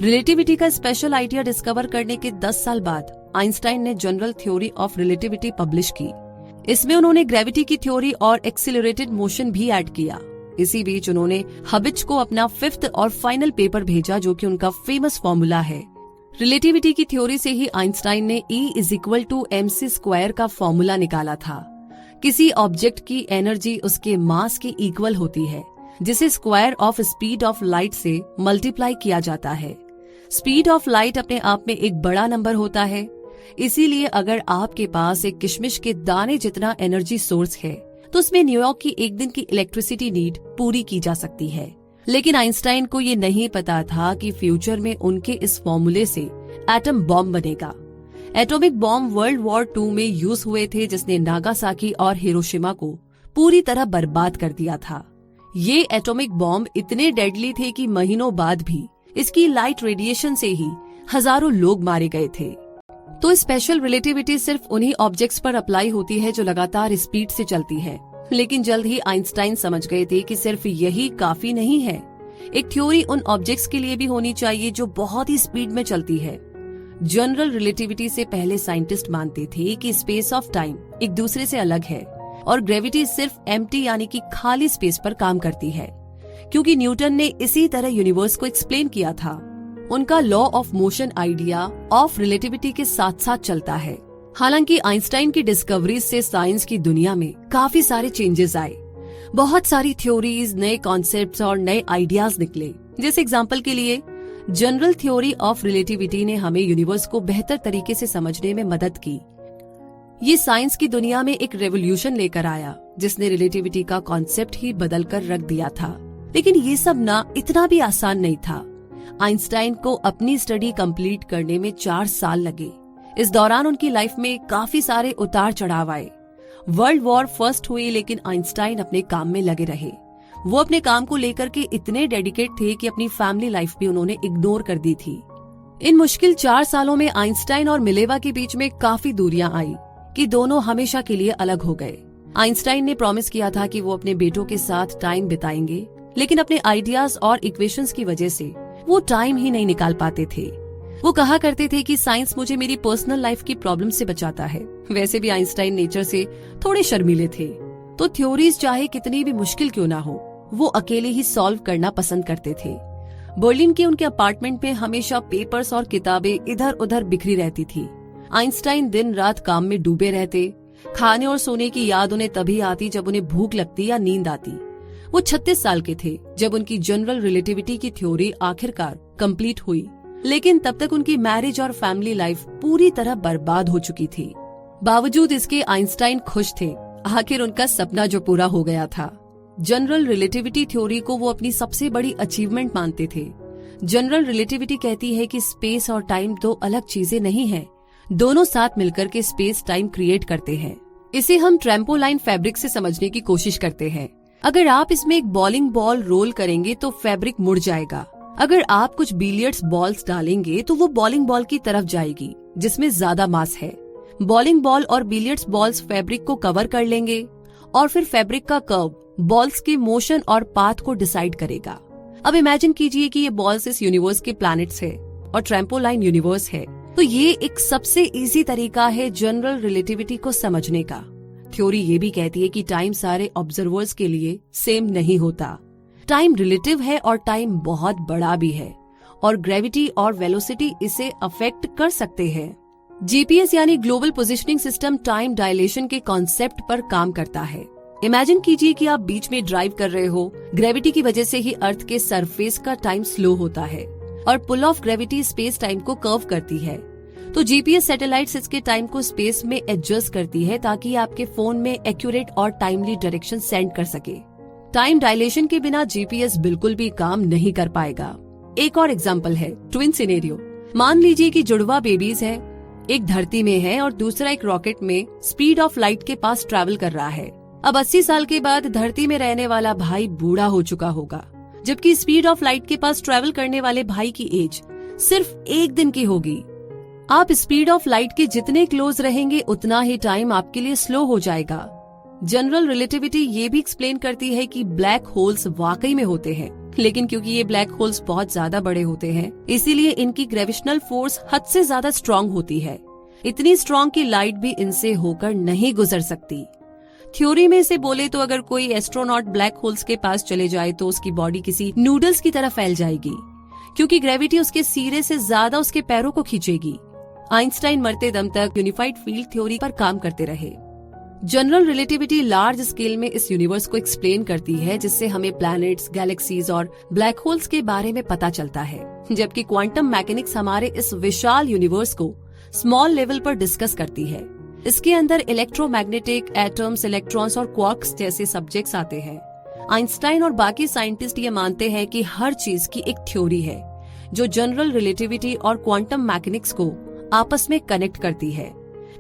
रिलेटिविटी का स्पेशल आइडिया डिस्कवर करने के 10 साल बाद आइंस्टाइन ने general theory of relativity publish की। इसमें उन्होंने ग्रेविटी की थ्योरी और एक्सिलरेटेड मोशन भी ऐड किया। इसी बीच उन्होंने हबिच को अपना 5th और फाइनल पेपर भेजा, जो कि उनका फेमस फॉर्मूला है। रिलेटिविटी की थ्योरी से ही आइंस्टाइन ने E=mc² का फॉर्मूला निकाला था। किसी ऑब्जेक्ट की एनर्जी उसके मास के इक्वल होती है, जिसे square of speed of light से मल्टीप्लाई किया जाता है। स्पीड ऑफ लाइट अपने आप में एक बड़ा नंबर होता है, इसीलिए अगर आपके पास एक किशमिश के दाने जितना एनर्जी सोर्स है तो उसमें न्यूयॉर्क की एक दिन की इलेक्ट्रिसिटी नीड पूरी की जा सकती है। लेकिन आइंस्टाइन को ये नहीं पता था कि फ्यूचर में उनके इस फॉर्मूले से एटम बॉम्ब बनेगा। एटॉमिक बॉम्ब वर्ल्ड वॉर 2 में यूज हुए थे, जिसने नागासाकी और हिरोशिमा को पूरी तरह बर्बाद कर दिया था। ये एटॉमिक बॉम्ब इतने डेडली थे कि महीनों बाद भी इसकी लाइट रेडिएशन से ही हजारों लोग मारे गए थे। तो स्पेशल रिलेटिविटी सिर्फ उन्हीं ऑब्जेक्ट्स पर अप्लाई होती है जो लगातार स्पीड से चलती है। लेकिन जल्द ही आइंस्टाइन समझ गए थे कि सिर्फ यही काफी नहीं है। एक थ्योरी उन ऑब्जेक्ट्स के लिए भी होनी चाहिए जो बहुत ही स्पीड में चलती है। जनरल रिलेटिविटी से पहले साइंटिस्ट मानते थे कि स्पेस ऑफ टाइम एक दूसरे से अलग है और ग्रेविटी सिर्फ एम्प्टी यानी कि खाली स्पेस पर काम करती है, क्योंकि न्यूटन ने इसी तरह यूनिवर्स को एक्सप्लेन किया था। उनका law of motion idea of relativity के साथ साथ चलता है। हालांकि आइंस्टाइन की डिस्कवरीज से साइंस की दुनिया में काफी सारे चेंजेस आए। बहुत सारी थ्योरीज, नए कॉन्सेप्ट्स और नए आइडियाज निकले। जैसे एग्जांपल के लिए जनरल थ्योरी ऑफ रिलेटिविटी ने हमें यूनिवर्स को बेहतर तरीके से समझने में मदद की। ये साइंस की दुनिया में एक रेवोल्यूशन लेकर आया, जिसने रिलेटिविटी का कॉन्सेप्ट ही बदल कर रख दिया था। लेकिन ये सब ना इतना भी आसान नहीं था। आइंस्टाइन को अपनी स्टडी कंप्लीट करने में 4 साल लगे। इस दौरान उनकी लाइफ में काफी सारे उतार चढ़ाव आए। वर्ल्ड वॉर फर्स्ट हुई, लेकिन आइंस्टाइन अपने काम में लगे रहे। वो अपने काम को लेकर के इतने डेडिकेट थे कि अपनी फैमिली लाइफ भी उन्होंने इग्नोर कर दी थी। इन मुश्किल 4 सालों में आइंस्टाइन और मिलेवा के बीच में काफी दूरियां आई कि दोनों हमेशा के लिए अलग हो गए। आइंस्टाइन ने प्रॉमिस किया था कि वो अपने बेटों के साथ टाइम बिताएंगे, लेकिन अपने आइडियाज और इक्वेशंस की वजह से वो टाइम ही नहीं निकाल पाते थे। वो कहा करते थे कि साइंस मुझे मेरी पर्सनल लाइफ की प्रॉब्लम से बचाता है। वैसे भी आइंस्टाइन नेचर से थोड़े शर्मीले थे। तो थ्योरीज चाहे कितनी भी मुश्किल क्यों ना हो, वो अकेले ही सॉल्व करना पसंद करते थे। बर्लिन के उनके अपार्टमेंट में हमेशा पेपर्स और किताबें इधर उधर बिखरी रहती थी। आइंस्टाइन दिन रात काम में डूबे रहते। खाने और सोने की याद उन्हें तभी आती जब उन्हें भूख लगती या नींद आती। वो 36 साल के थे जब उनकी जनरल रिलेटिविटी की थ्योरी आखिरकार कंप्लीट हुई, लेकिन तब तक उनकी मैरिज और फैमिली लाइफ पूरी तरह बर्बाद हो चुकी थी। बावजूद इसके आइंस्टाइन खुश थे। आखिर उनका सपना जो पूरा हो गया था। जनरल रिलेटिविटी थ्योरी को वो अपनी सबसे बड़ी अचीवमेंट मानते थे। जनरल रिलेटिविटी कहती है कि स्पेस और टाइम दो अलग चीजें नहीं है, दोनों साथ मिलकर के स्पेस टाइम क्रिएट करते हैं। इसे हम ट्रैम्पोलाइन फैब्रिक से समझने की कोशिश करते हैं। अगर आप इसमें एक बॉलिंग बॉल रोल करेंगे तो फैब्रिक मुड़ जाएगा। अगर आप कुछ बिलियर्ड्स बॉल्स डालेंगे तो वो बॉलिंग बॉल की तरफ जाएगी जिसमें ज्यादा मास है। बॉलिंग बॉल और बिलियर्ड्स बॉल्स फैब्रिक को कवर कर लेंगे और फिर फैब्रिक का कर्व बॉल्स के मोशन और पाथ को डिसाइड करेगा। अब इमेजिन कीजिए कि ये बॉल्स इस यूनिवर्स के प्लैनेट्स है और ट्रैम्पोलाइन यूनिवर्स है। तो ये एक सबसे इजी तरीका है जनरल रिलेटिविटी को समझने का। थ्योरी ये भी कहती है कि टाइम सारे ऑब्जर्वर्स के लिए सेम नहीं होता। टाइम रिलेटिव है और टाइम बहुत बड़ा भी है और ग्रेविटी और वेलोसिटी इसे अफेक्ट कर सकते हैं। जीपीएस यानी global positioning system time dilation के कॉन्सेप्ट पर काम करता है। इमेजिन कीजिए कि आप बीच में ड्राइव कर रहे हो। ग्रेविटी की वजह से ही अर्थ के सरफेस का टाइम स्लो होता है और पुल ऑफ ग्रेविटी स्पेस टाइम को कर्व करती है। तो जीपीएस सैटेलाइट्स इसके टाइम को स्पेस में एडजस्ट करती है ताकि आपके फोन में एक्यूरेट और टाइमली डायरेक्शन सेंड कर सके। टाइम डायलेशन के बिना जीपीएस बिल्कुल भी काम नहीं कर पाएगा। एक और एग्जाम्पल है ट्विन सिनेरियो। मान लीजिए कि जुड़वा बेबीज है, एक धरती में है और दूसरा एक रॉकेट में स्पीड ऑफ लाइट के पास ट्रैवल कर रहा है। अब 80 साल के बाद धरती में रहने वाला भाई बूढ़ा हो चुका होगा, जबकि स्पीड ऑफ लाइट के पास ट्रैवल करने वाले भाई की एज सिर्फ 1 दिन की होगी। आप स्पीड ऑफ लाइट के जितने क्लोज रहेंगे उतना ही टाइम आपके लिए स्लो हो जाएगा। जनरल रिलेटिविटी ये भी एक्सप्लेन करती है कि ब्लैक होल्स वाकई में होते हैं, लेकिन क्योंकि ये ब्लैक होल्स बहुत ज्यादा बड़े होते हैं इसीलिए इनकी ग्रेविटेशनल फोर्स हद से ज्यादा स्ट्रांग होती है। इतनी स्ट्रांग कि लाइट भी इनसे होकर नहीं गुजर सकती। थ्योरी में से बोले तो अगर कोई एस्ट्रोनॉट ब्लैक होल्स के पास चले जाए तो उसकी बॉडी किसी नूडल्स की तरह फैल जाएगी, क्योंकि ग्रेविटी उसके सिरे से ज्यादा उसके पैरों को खींचेगी। आइंस्टाइन मरते दम तक यूनिफाइड फील्ड थ्योरी पर काम करते रहे। जनरल रिलेटिविटी लार्ज स्केल में इस यूनिवर्स को एक्सप्लेन करती है, जिससे हमें प्लैनेट्स, गैलेक्सीज और ब्लैक होल्स के बारे में पता चलता है, जबकि क्वांटम मैकेनिक्स हमारे इस विशाल यूनिवर्स को स्मॉल लेवल पर डिस्कस करती है। इसके अंदर इलेक्ट्रोमैग्नेटिक, एटम्स, इलेक्ट्रॉन्स और क्वार्क्स जैसे सब्जेक्ट्स आते हैं। आइंस्टाइन और बाकी साइंटिस्ट ये मानते हैं कि हर चीज की एक थ्योरी है जो जनरल रिलेटिविटी और क्वांटम मैकेनिक्स को आपस में कनेक्ट करती है।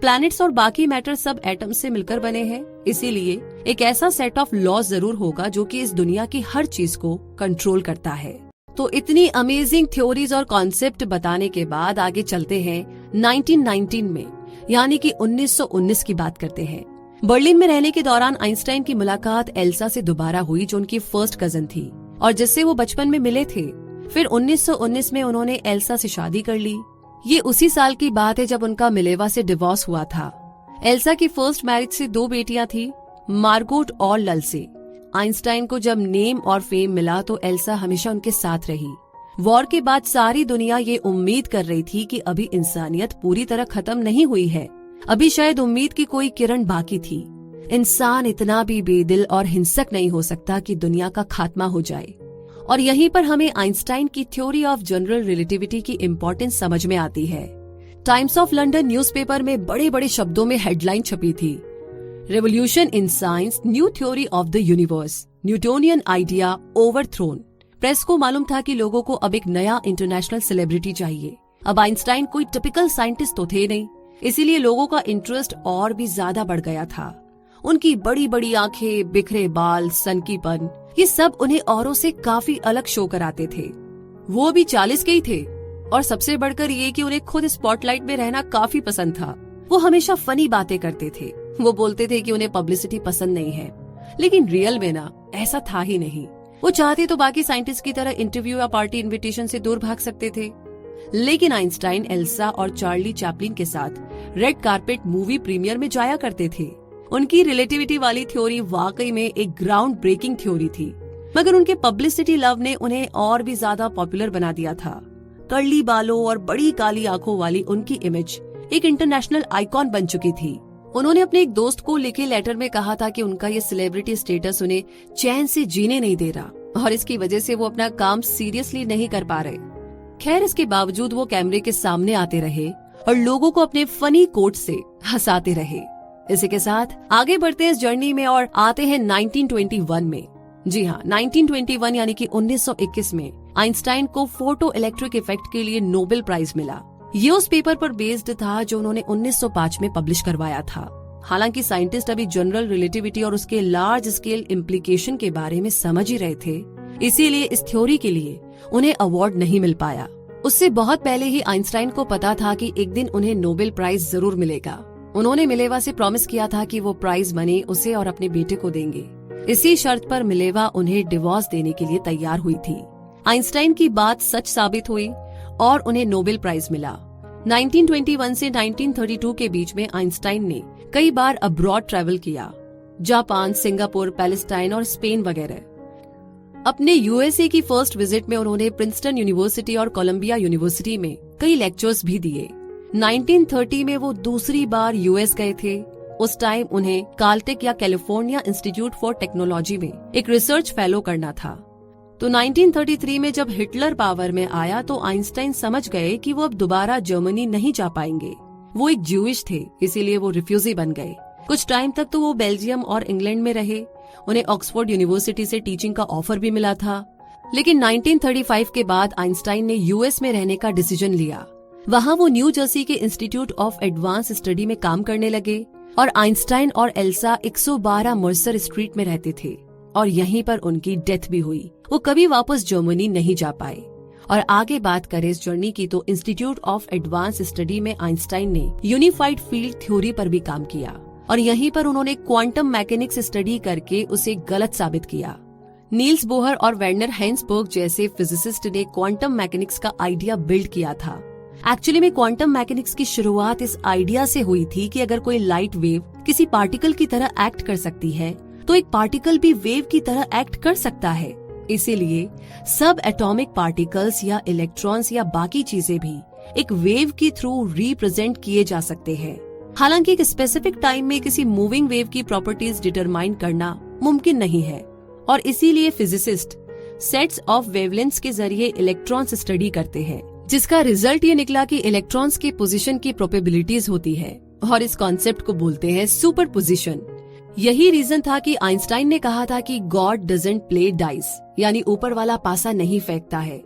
प्लैनेट्स और बाकी मैटर सब एटम से मिलकर बने हैं, इसीलिए एक ऐसा सेट ऑफ लॉज जरूर होगा जो कि इस दुनिया की हर चीज को कंट्रोल करता है। तो इतनी अमेजिंग थ्योरीज और कॉन्सेप्ट बताने के बाद आगे चलते हैं 1919 में, यानी कि 1919 की बात करते हैं। बर्लिन में रहने के दौरान आइंस्टाइन की मुलाकात एल्सा से दोबारा हुई, जो उनकी फर्स्ट कजन थी और जिससे वो बचपन में मिले थे। फिर 1919 में उन्होंने एल्सा से शादी कर ली। ये उसी साल की बात है जब उनका मिलेवा से डिवोर्स हुआ था। एल्सा की फर्स्ट मैरिज से 2 बेटियां थी, मार्गोट और लल्से। आइंस्टाइन को जब नेम और फेम मिला तो एल्सा हमेशा उनके साथ रही। वॉर के बाद सारी दुनिया ये उम्मीद कर रही थी कि अभी इंसानियत पूरी तरह खत्म नहीं हुई है, अभी शायद उम्मीद की कोई किरण बाकी थी। इंसान इतना भी बेदिल और हिंसक नहीं हो सकता कि दुनिया का खात्मा हो जाए। और यहीं पर हमें आइंस्टाइन की थ्योरी ऑफ जनरल रिलेटिविटी की इम्पोर्टेंस समझ में आती है। टाइम्स ऑफ लंदन न्यूज़पेपर में बड़े बड़े शब्दों में हेडलाइन छपी थी, revolution in science, new theory of the universe, Newtonian idea overthrown. Press को मालूम था कि लोगों को अब एक नया इंटरनेशनल सेलिब्रिटी चाहिए। अब आइंस्टाइन कोई टिपिकल साइंटिस्ट तो थे नहीं, इसीलिए लोगों का इंटरेस्ट और भी ज्यादा बढ़ गया था। उनकी बड़ी बड़ी आंखें, बिखरे बाल, सनकीपन, ये सब उन्हें औरों से काफी अलग शो कराते थे। वो भी 40 के ही थे और सबसे बढ़कर ये कि उन्हें खुद स्पॉटलाइट में रहना काफी पसंद था। वो हमेशा फनी बातें करते थे। वो बोलते थे कि उन्हें पब्लिसिटी पसंद नहीं है, लेकिन रियल में ना ऐसा था ही नहीं। वो चाहते तो बाकी साइंटिस्ट की तरह इंटरव्यू या पार्टी इनविटेशन से दूर भाग सकते थे, लेकिन आइंस्टाइन एल्सा और चार्ली चैपलिन के साथ रेड कारपेट मूवी प्रीमियर में जाया करते थे। उनकी रिलेटिविटी वाली थ्योरी वाकई में एक ग्राउंड ब्रेकिंग थ्योरी थी, मगर उनके पब्लिसिटी लव ने उन्हें और भी ज्यादा पॉपुलर बना दिया था। कर्ली बालों और बड़ी काली आंखों वाली उनकी इमेज एक इंटरनेशनल आइकॉन बन चुकी थी। उन्होंने अपने एक दोस्त को लिखे लेटर में कहा था कि उनका ये सेलिब्रिटी स्टेटस उन्हें चैन से जीने नहीं दे रहा और इसकी वजह से वो अपना काम सीरियसली नहीं कर पा रहे। खैर, इसके बावजूद वो कैमरे के सामने आते रहे और लोगों को अपने फनी कोट से हंसाते रहे। इसी के साथ आगे बढ़ते हैं इस जर्नी में और आते हैं 1921 में। जी हाँ, 1921 यानी कि 1921 में आइंस्टाइन को फोटो इलेक्ट्रिक इफेक्ट के लिए नोबेल प्राइज मिला। ये उस पेपर पर बेस्ड था जो उन्होंने 1905 में पब्लिश करवाया था। हालांकि साइंटिस्ट अभी जनरल रिलेटिविटी और उसके लार्ज स्केल इम्प्लीकेशन के बारे में समझ ही रहे थे, इसीलिए इस थ्योरी के लिए उन्हें अवार्ड नहीं मिल पाया। उससे बहुत पहले ही आइंस्टाइन को पता था कि एक दिन उन्हें नोबेल प्राइज जरूर मिलेगा। उन्होंने मिलेवा से प्रॉमिस किया था कि वो प्राइज मनी उसे और अपने बेटे को देंगे। इसी शर्त पर मिलेवा उन्हें डिवोर्स देने के लिए तैयार हुई थी। आइंस्टाइन की बात सच साबित हुई और उन्हें नोबेल प्राइज मिला। 1921 से 1932 के बीच में आइंस्टाइन ने कई बार अब्रॉड ट्रैवल किया, जापान, सिंगापुर, पैलेस्टाइन और स्पेन वगैरह। अपने यूएसए की फर्स्ट विजिट में उन्होंने प्रिंसटन यूनिवर्सिटी और कोलंबिया यूनिवर्सिटी में कई लेक्चर्स भी दिए। 1930 में वो दूसरी बार यूएस गए थे। उस टाइम उन्हें काल्टेक या कैलिफोर्निया इंस्टीट्यूट फॉर टेक्नोलॉजी में एक रिसर्च फेलो करना था। तो 1933 में जब हिटलर पावर में आया तो आइंस्टाइन समझ गए कि वो अब दोबारा जर्मनी नहीं जा पाएंगे। वो एक ज्यूइश थे, इसीलिए वो रिफ्यूजी बन गए। कुछ टाइम तक तो वो बेल्जियम और इंग्लैंड में रहे। उन्हें ऑक्सफोर्ड यूनिवर्सिटी से टीचिंग का ऑफर भी मिला था। लेकिन 1935 के बाद आइंस्टाइन ने यूएस में रहने का डिसीजन लिया। वहाँ वो न्यू जर्सी के इंस्टीट्यूट ऑफ एडवांस स्टडी में काम करने लगे और आइंस्टाइन और एल्सा 112 मर्सर स्ट्रीट में रहते थे और यहीं पर उनकी डेथ भी हुई। वो कभी वापस जर्मनी नहीं जा पाए। और आगे बात करें इस जर्नी की तो इंस्टीट्यूट ऑफ एडवांस स्टडी में आइंस्टाइन ने यूनिफाइड फील्ड थ्योरी पर भी काम किया और यहीं पर उन्होंने क्वांटम मैकेनिक्स स्टडी करके उसे गलत साबित किया। नील्स बोहर और वर्नर हेंसबर्ग जैसे फिजिसिस्ट ने क्वांटम मैकेनिक्स का आइडिया बिल्ड किया था। एक्चुअली में क्वांटम मैकेनिक्स की शुरुआत इस आइडिया से हुई थी कि अगर कोई लाइट वेव किसी पार्टिकल की तरह एक्ट कर सकती है तो एक पार्टिकल भी वेव की तरह एक्ट कर सकता है। इसीलिए सब एटॉमिक पार्टिकल्स या इलेक्ट्रॉन्स या बाकी चीजें भी एक वेव के थ्रू रिप्रेजेंट किए जा सकते हैं। हालांकि एक स्पेसिफिक टाइम में किसी मूविंग वेव की प्रॉपर्टीज डिटरमाइन करना मुमकिन नहीं है और इसीलिए फिजिसिस्ट सेट्स ऑफ वेवलेंथ्स के जरिए इलेक्ट्रॉन्स स्टडी करते हैं, जिसका रिजल्ट ये निकला कि इलेक्ट्रॉन्स की पोजीशन की प्रोबेबिलिटीज होती है और इस कॉन्सेप्ट को बोलते हैं सुपरपोजिशन। यही रीजन था कि आइंस्टाइन ने कहा था कि गॉड डजंट प्ले डाइस, यानी ऊपर वाला पासा नहीं फेंकता है।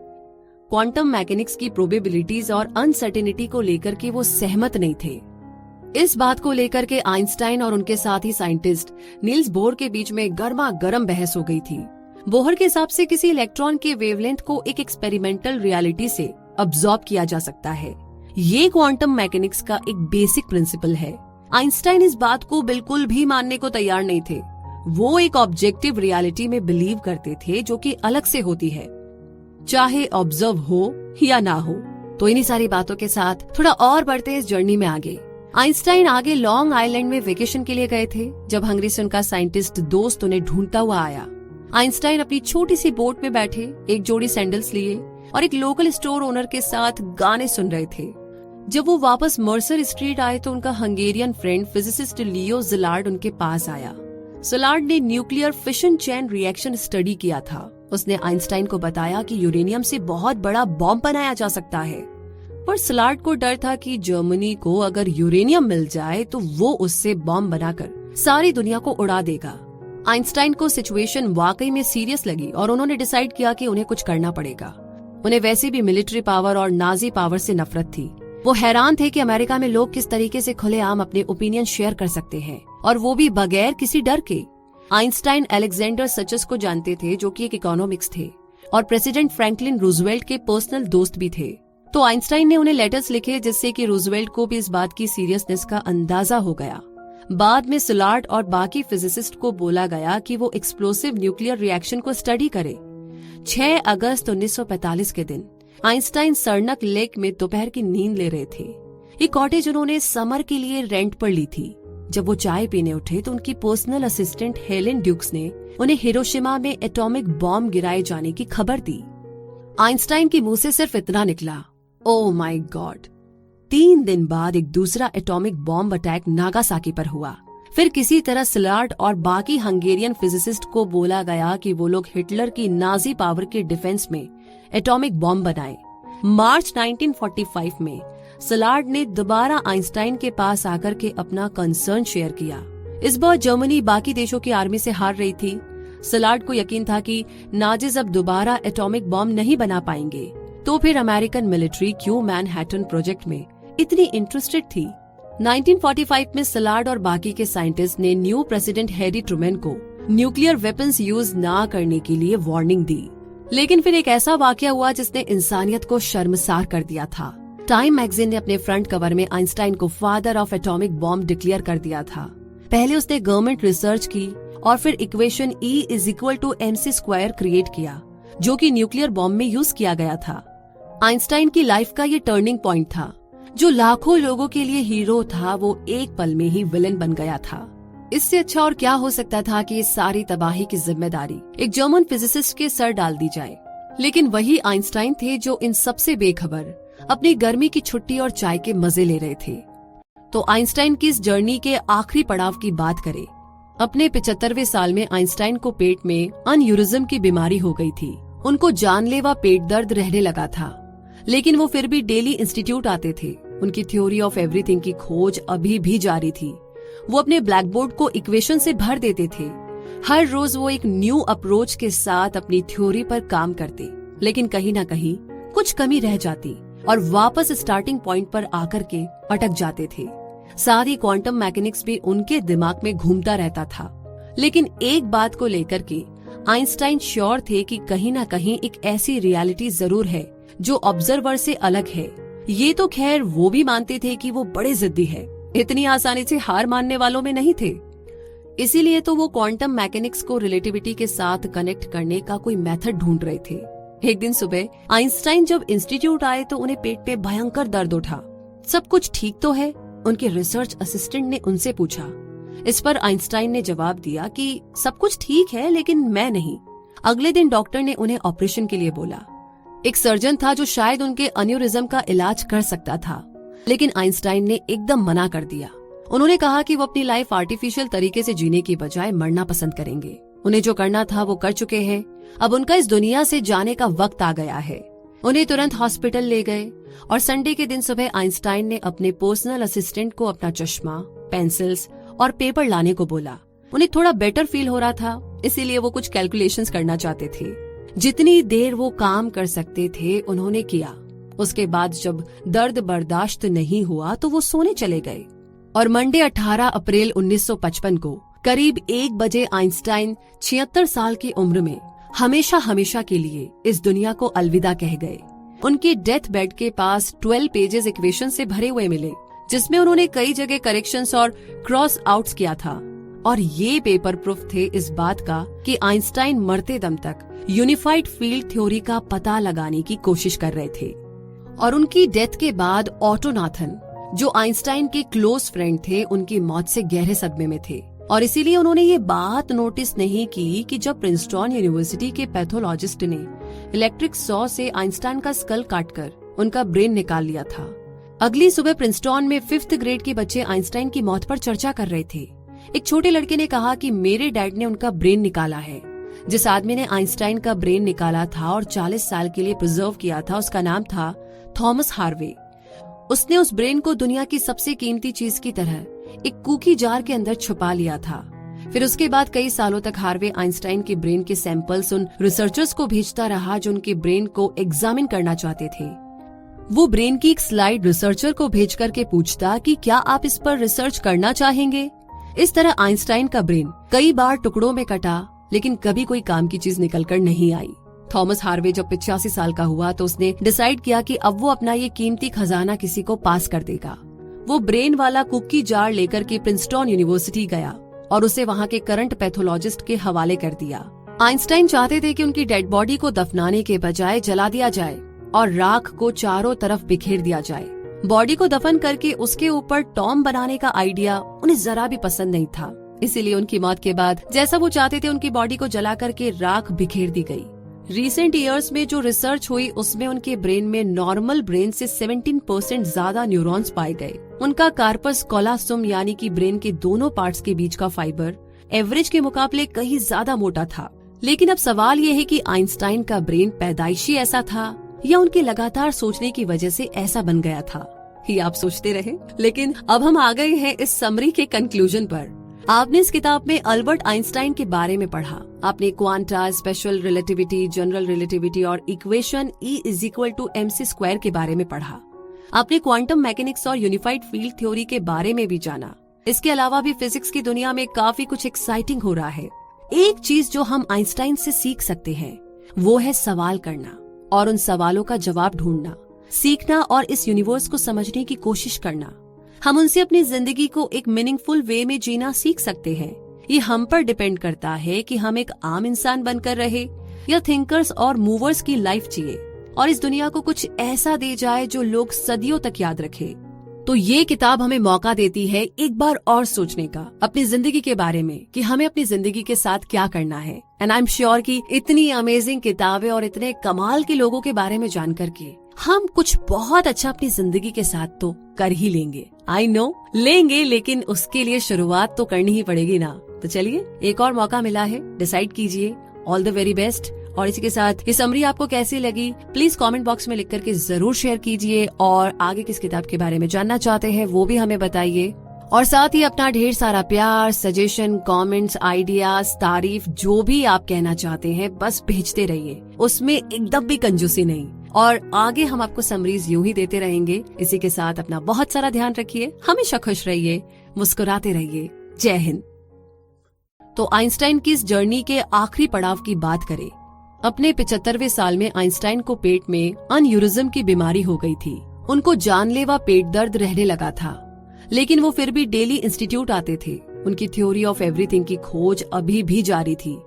क्वांटम मैकेनिक्स की प्रोबेबिलिटीज और अनसर्टेनिटी को लेकर के वो सहमत नहीं थे। इस बात को लेकर के आइंस्टाइन और उनके साथी साइंटिस्ट नील्स बोहर के बीच में गर्मा गर्म बहस हो गई थी। बोहर के हिसाब से किसी इलेक्ट्रॉन के वेवलेंथ को एक एक्सपेरिमेंटल रियलिटी से अब्सॉर्ब किया जा सकता है। ये क्वांटम मैकेनिक्स का एक बेसिक प्रिंसिपल है। आइंस्टाइन इस बात को बिल्कुल भी मानने को तैयार नहीं थे। वो एक ऑब्जेक्टिव रियलिटी में बिलीव करते थे जो कि अलग से होती है, चाहे ऑब्जर्व हो या ना हो। तो इन्हीं सारी बातों के साथ थोड़ा और बढ़ते हैं इस जर्नी में आगे। आइंस्टाइन आगे लॉन्ग आइलैंड में वेकेशन के लिए गए थे जब हंगरी से उनका साइंटिस्ट दोस्त उन्हें ढूंढता हुआ आया। आइंस्टाइन अपनी छोटी सी बोट में बैठे एक जोड़ी सैंडल्स लिए और एक लोकल स्टोर ओनर के साथ गाने सुन रहे थे। जब वो वापस मर्सर स्ट्रीट आए तो उनका हंगेरियन फ्रेंड फिजिसिस्ट लियो ज़िलार्ड उनके पास आया। ज़िलार्ड ने nuclear fission chain reaction study किया था। उसने आइंस्टाइन को बताया कि यूरेनियम से बहुत बड़ा बॉम्ब बनाया जा सकता है, पर ज़िलार्ड को डर था कि जर्मनी को अगर यूरेनियम मिल जाए तो वो उससे बॉम्ब बनाकर सारी दुनिया को उड़ा देगा। आइंस्टाइन को सिचुएशन वाकई में सीरियस लगी और उन्होंने डिसाइड किया कि उन्हें कुछ करना पड़ेगा। उन्हें वैसे भी मिलिट्री पावर और नाजी पावर से नफरत थी। वो हैरान थे कि अमेरिका में लोग किस तरीके से खुलेआम अपने ओपिनियन शेयर कर सकते हैं और वो भी बगैर किसी डर के। आइंस्टाइन अलेक्जेंडर सचस को जानते थे जो कि एक इकोनॉमिक्स थे और प्रेसिडेंट फ्रैंकलिन रूजवेल्ट के पर्सनल दोस्त भी थे। तो आइंस्टाइन ने उन्हें लेटर्स लिखे जिससे कि रूजवेल्ट को भी इस बात की सीरियसनेस का अंदाजा हो गया। बाद में ज़िलार्ड और बाकी फिजिसिस्ट को बोला गया कि वो एक्सप्लोसिव न्यूक्लियर रिएक्शन को स्टडी करे। 6 अगस्त 1945 के दिन आइंस्टाइन सरनक लेक में दोपहर की नींद ले रहे थे। ये कॉटेज उन्होंने समर के लिए रेंट पर ली थी। जब वो चाय पीने उठे तो उनकी पर्सनल असिस्टेंट हेलेन ड्यूक्स ने उन्हें हिरोशिमा में एटॉमिक बॉम्ब गिराए जाने की खबर दी। आइंस्टाइन के मुंह से सिर्फ इतना निकला, ओह माय गॉड। 3 दिन बाद एक दूसरा एटॉमिक बॉम्ब अटैक नागासाकी पर हुआ। फिर किसी तरह सिलार्ड और बाकी हंगेरियन फिजिसिस्ट को बोला गया कि वो लोग हिटलर की नाजी पावर के डिफेंस में एटॉमिक बॉम्ब बनाए। मार्च 1945 में सिलार्ड ने दोबारा आइंस्टाइन के पास आकर के अपना कंसर्न शेयर किया। इस बार जर्मनी बाकी देशों की आर्मी से हार रही थी। सिलार्ड को यकीन था कि नाजिज अब दोबारा एटॉमिक बॉम्ब नहीं बना पाएंगे, तो फिर अमेरिकन मिलिट्री क्यों मैनहट्टन प्रोजेक्ट में इतनी इंटरेस्टेड थी। 1945 में सिलार्ड और बाकी के साइंटिस्ट ने न्यू प्रेसिडेंट हैरी ट्रूमैन को न्यूक्लियर वेपन्स यूज ना करने के लिए वार्निंग दी। लेकिन फिर एक ऐसा वाकया हुआ जिसने इंसानियत को शर्मसार कर दिया था। टाइम मैगजीन ने अपने फ्रंट कवर में आइंस्टाइन को father of atomic bomb declare कर दिया था। पहले उसने गवर्नमेंट रिसर्च की और फिर इक्वेशन E=mc² क्रिएट किया, जो कि न्यूक्लियर बॉम्ब में यूज किया गया था। आइंस्टाइन की लाइफ का ये टर्निंग पॉइंट था। जो लाखों लोगों के लिए हीरो था, वो एक पल में ही विलेन बन गया था। इससे अच्छा और क्या हो सकता था कि इस सारी तबाही की जिम्मेदारी एक जर्मन फिजिसिस्ट के सर डाल दी जाए। लेकिन वही आइंस्टाइन थे जो इन सबसे बेखबर अपनी गर्मी की छुट्टी और चाय के मजे ले रहे थे। तो आइंस्टाइन की इस जर्नी के आखिरी पड़ाव की बात करें। अपने 75वें साल में आइंस्टाइन को पेट में अनयूरिज्म की बीमारी हो गई थी। उनको जानलेवा पेट दर्द रहने लगा था, लेकिन वो फिर भी डेली इंस्टीट्यूट आते थे। उनकी थ्योरी ऑफ एवरीथिंग की खोज अभी भी जारी थी। वो अपने ब्लैक बोर्ड को इक्वेशन से भर देते थे। हर रोज वो एक न्यू अप्रोच के साथ अपनी थ्योरी पर काम करते, लेकिन कहीं ना कहीं कुछ कमी रह जाती और वापस स्टार्टिंग पॉइंट पर आकर के अटक जाते थे। साथ ही क्वांटम मैकेनिक्स भी उनके दिमाग में घूमता रहता था। लेकिन एक बात को लेकर के आइंस्टाइन श्योर थे कि कहीं ना कहीं एक ऐसी रियलिटी जरूर है जो ऑब्जर्वर से अलग है। ये तो खैर वो भी मानते थे कि वो बड़े जिद्दी है, इतनी आसानी से हार मानने वालों में नहीं थे। इसीलिए तो वो क्वांटम मैकेनिक्स को रिलेटिविटी के साथ कनेक्ट करने का कोई मेथड ढूंढ रहे थे। एक दिन सुबह आइंस्टाइन जब इंस्टीट्यूट आए तो उन्हें पेट पे भयंकर दर्द उठा। सब कुछ ठीक तो है? उनके रिसर्च असिस्टेंट ने उनसे पूछा। इस पर आइंस्टाइन ने जवाब दिया कि सब कुछ ठीक है, लेकिन मैं नहीं। अगले दिन डॉक्टर ने उन्हें ऑपरेशन के लिए बोला। एक सर्जन था जो शायद उनके अन्यूरिज्म का इलाज कर सकता था, लेकिन आइंस्टाइन ने एकदम मना कर दिया। उन्होंने कहा कि वो अपनी लाइफ आर्टिफिशियल तरीके से जीने की बजाय मरना पसंद करेंगे। उन्हें जो करना था वो कर चुके हैं, अब उनका इस दुनिया से जाने का वक्त आ गया है। उन्हें तुरंत हॉस्पिटल ले गए और संडे के दिन सुबह आइंस्टाइन ने अपने पर्सनल असिस्टेंट को अपना चश्मा, पेंसिल्स और पेपर लाने को बोला। उन्हें थोड़ा बेटर फील हो रहा था, इसीलिए वो कुछ कैलकुलेशंस करना चाहते थे। जितनी देर वो काम कर सकते थे उन्होंने किया। उसके बाद जब दर्द बर्दाश्त नहीं हुआ तो वो सोने चले गए। और मंडे 18 अप्रैल 1955 को करीब 1 बजे आइंस्टाइन 76 साल की उम्र में हमेशा हमेशा के लिए इस दुनिया को अलविदा कह गए। उनके डेथ बेड के पास 12 पेजेस इक्वेशन से भरे हुए मिले, जिसमें उन्होंने कई जगह करेक्शंस और क्रॉस आउट्स किया था। और ये पेपर प्रूफ थे इस बात का कि आइंस्टाइन मरते दम तक यूनिफाइड फील्ड थ्योरी का पता लगाने की कोशिश कर रहे थे। और उनकी डेथ के बाद ऑटो नाथन, जो आइंस्टाइन के क्लोज फ्रेंड थे, उनकी मौत से गहरे सदमे में थे। और इसीलिए उन्होंने ये बात नोटिस नहीं की कि जब प्रिंसटन यूनिवर्सिटी के पैथोलॉजिस्ट ने इलेक्ट्रिक सॉ से आइंस्टाइन का स्कल काटकर उनका ब्रेन निकाल लिया था। अगली सुबह प्रिंसटन में 5th ग्रेड के बच्चे आइंस्टाइन की मौत पर चर्चा कर रहे थे। एक छोटे लड़के ने कहा कि मेरे डैड ने उनका ब्रेन निकाला है। जिस आदमी ने आइंस्टाइन का ब्रेन निकाला था और 40 साल के लिए प्रिजर्व किया था, उसका नाम था थॉमस हार्वे। उसने उस ब्रेन को दुनिया की सबसे कीमती चीज की तरह एक कुकी जार के अंदर छुपा लिया था। फिर उसके बाद कई सालों तक हार्वे आइंस्टाइन के ब्रेन के सैंपल्स उन रिसर्चर्स को भेजता रहा जो उनके ब्रेन को एग्जामिन करना चाहते थे। वो ब्रेन की एक स्लाइड रिसर्चर को भेज करके पूछता कि क्या आप इस पर रिसर्च करना चाहेंगे। इस तरह आइंस्टाइन का ब्रेन कई बार टुकड़ों में कटा, लेकिन कभी कोई काम की चीज निकलकर नहीं आई। थॉमस हार्वे जब 85 साल का हुआ तो उसने डिसाइड किया कि अब वो अपना ये कीमती खजाना किसी को पास कर देगा। वो ब्रेन वाला कुकी जार लेकर के प्रिंसटन यूनिवर्सिटी गया और उसे वहाँ के करंट पैथोलॉजिस्ट के हवाले कर दिया। आइंस्टाइन चाहते थे कि उनकी डेड बॉडी को दफनाने के बजाय जला दिया जाए और राख को चारों तरफ बिखेर दिया जाए। बॉडी को दफन करके उसके ऊपर टॉम बनाने का आइडिया उन्हें जरा भी पसंद नहीं था। इसीलिए उनकी मौत के बाद जैसा वो चाहते थे उनकी बॉडी को जला करके राख बिखेर दी गई। रिसेंट ईयर्स में जो रिसर्च हुई उसमें उनके ब्रेन में नॉर्मल ब्रेन से 17% ज्यादा न्यूरॉन्स पाए गए। उनका कार्पस कॉलोसम यानी कि ब्रेन के दोनों पार्ट्स के बीच का फाइबर एवरेज के मुकाबले कहीं ज्यादा मोटा था। लेकिन अब सवाल ये है कि आइंस्टाइन का ब्रेन पैदाइशी ऐसा था या उनके लगातार सोचने की वजह से ऐसा बन गया था, ये आप सोचते रहे। लेकिन अब हम आ गए हैं इस समरी के कंक्लूजन पर। आपने इस किताब में अल्बर्ट आइंस्टाइन के बारे में पढ़ा, आपने quanta, special relativity, general relativity और इक्वेशन E=mc² के बारे में पढ़ा। आपने क्वांटम मैकेनिक्स और यूनिफाइड फील्ड थ्योरी के बारे में भी जाना। इसके अलावा भी फिजिक्स की दुनिया में काफी कुछ एक्साइटिंग हो रहा है। एक चीज जो हम आइंस्टाइन से सीख सकते हैं वो है सवाल करना और उन सवालों का जवाब ढूंढना, सीखना और इस यूनिवर्स को समझने की कोशिश करना। हम उनसे अपनी जिंदगी को एक मीनिंगफुल वे में जीना सीख सकते हैं। ये हम पर डिपेंड करता है कि हम एक आम इंसान बनकर रहे या थिंकर्स और मूवर्स की लाइफ जिए और इस दुनिया को कुछ ऐसा दे जाए जो लोग सदियों तक याद रखे। तो ये किताब हमें मौका देती है एक बार और सोचने का अपनी जिंदगी के बारे में कि हमें अपनी जिंदगी के साथ क्या करना है। एंड आई एम श्योर कि इतनी अमेजिंग किताबें और इतने कमाल के लोगों के बारे में जानकर के हम कुछ बहुत अच्छा अपनी जिंदगी के साथ तो कर ही लेंगे। आई नो लेंगे, लेकिन उसके लिए शुरुआत तो करनी ही पड़ेगी ना। तो चलिए, एक और मौका मिला है, डिसाइड कीजिए। All the very best. और इसी के साथ ये समरी आपको कैसी लगी प्लीज कमेंट बॉक्स में लिख करके जरूर शेयर कीजिए और आगे किस किताब के बारे में जानना चाहते हैं वो भी हमें बताइए। और साथ ही अपना ढेर सारा प्यार, सजेशन, कमेंट्स, आइडियाज, तारीफ जो भी आप कहना चाहते हैं बस भेजते रहिए, उसमें एकदम भी कंजूसी नहीं। और आगे हम आपको समरीज यूं ही देते रहेंगे। इसी के साथ अपना बहुत सारा ध्यान रखिए, हमेशा खुश रहिए, मुस्कुराते रहिए। जय हिंद। तो आइंस्टाइन की इस जर्नी के आखिरी पड़ाव की बात करें। अपने 75वें साल में आइंस्टाइन को पेट में अनयूरिज्म की बीमारी हो गई थी। उनको जानलेवा पेट दर्द रहने लगा था, लेकिन वो फिर भी डेली इंस्टीट्यूट आते थे। उनकी थ्योरी ऑफ एवरीथिंग की खोज अभी भी जारी थी।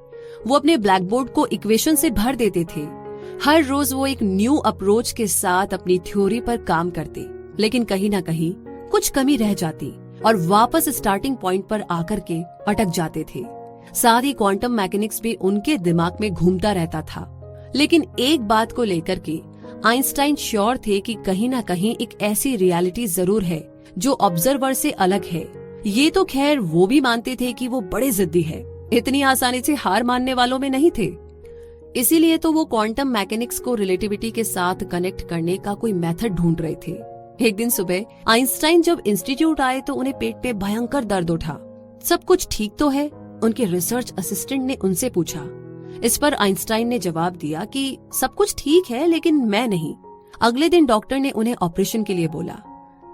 वो अपने ब्लैक बोर्ड को इक्वेशन से भर देते थे। हर रोज वो एक न्यू अप्रोच के साथ अपनी थ्योरी पर काम करते, लेकिन कहीं ना कहीं कुछ कमी रह जाती और वापस स्टार्टिंग पॉइंट पर आकर के अटक जाते थे। साथ ही क्वांटम मैकेनिक्स भी उनके दिमाग में घूमता रहता था। लेकिन एक बात को लेकर के आइंस्टाइन श्योर थे कि कहीं ना कहीं एक ऐसी रियलिटी जरूर है जो ऑब्जर्वर से अलग है। ये तो खैर वो भी मानते थे कि वो बड़े जिद्दी है, इतनी आसानी से हार मानने वालों में नहीं थे। इसीलिए तो वो क्वांटम मैकेनिक्स को रिलेटिविटी के साथ कनेक्ट करने का कोई मेथड ढूंढ रहे थे। एक दिन सुबह आइंस्टाइन जब इंस्टीट्यूट आए तो उन्हें पेट पे भयंकर दर्द उठा। सब कुछ ठीक तो है? उनके रिसर्च असिस्टेंट ने उनसे पूछा। इस पर आइंस्टाइन ने जवाब दिया कि सब कुछ ठीक है, लेकिन मैं नहीं। अगले दिन डॉक्टर ने उन्हें ऑपरेशन के लिए बोला।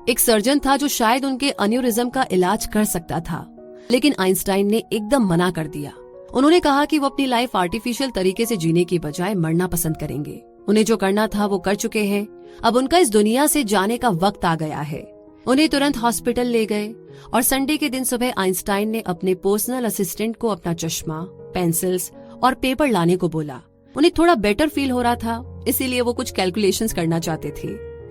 एक सर्जन था जो शायद उनके अन्यूरिज्म का इलाज कर सकता था, लेकिन आइंस्टाइन ने एकदम मना कर दिया। उन्होंने कहा कि वो अपनी लाइफ आर्टिफिशियल तरीके से जीने की बजाय मरना पसंद करेंगे। उन्हें जो करना था वो कर चुके हैं, अब उनका इस दुनिया से जाने का वक्त आ गया है। उन्हें तुरंत हॉस्पिटल ले गए और संडे के दिन सुबह आइंस्टाइन ने अपने पर्सनल असिस्टेंट को अपना चश्मा, पेंसिल्स और पेपर लाने को बोला। उन्हें थोड़ा बेटर फील हो रहा था, इसीलिए वो कुछ कैलकुलेशंस करना चाहते थे।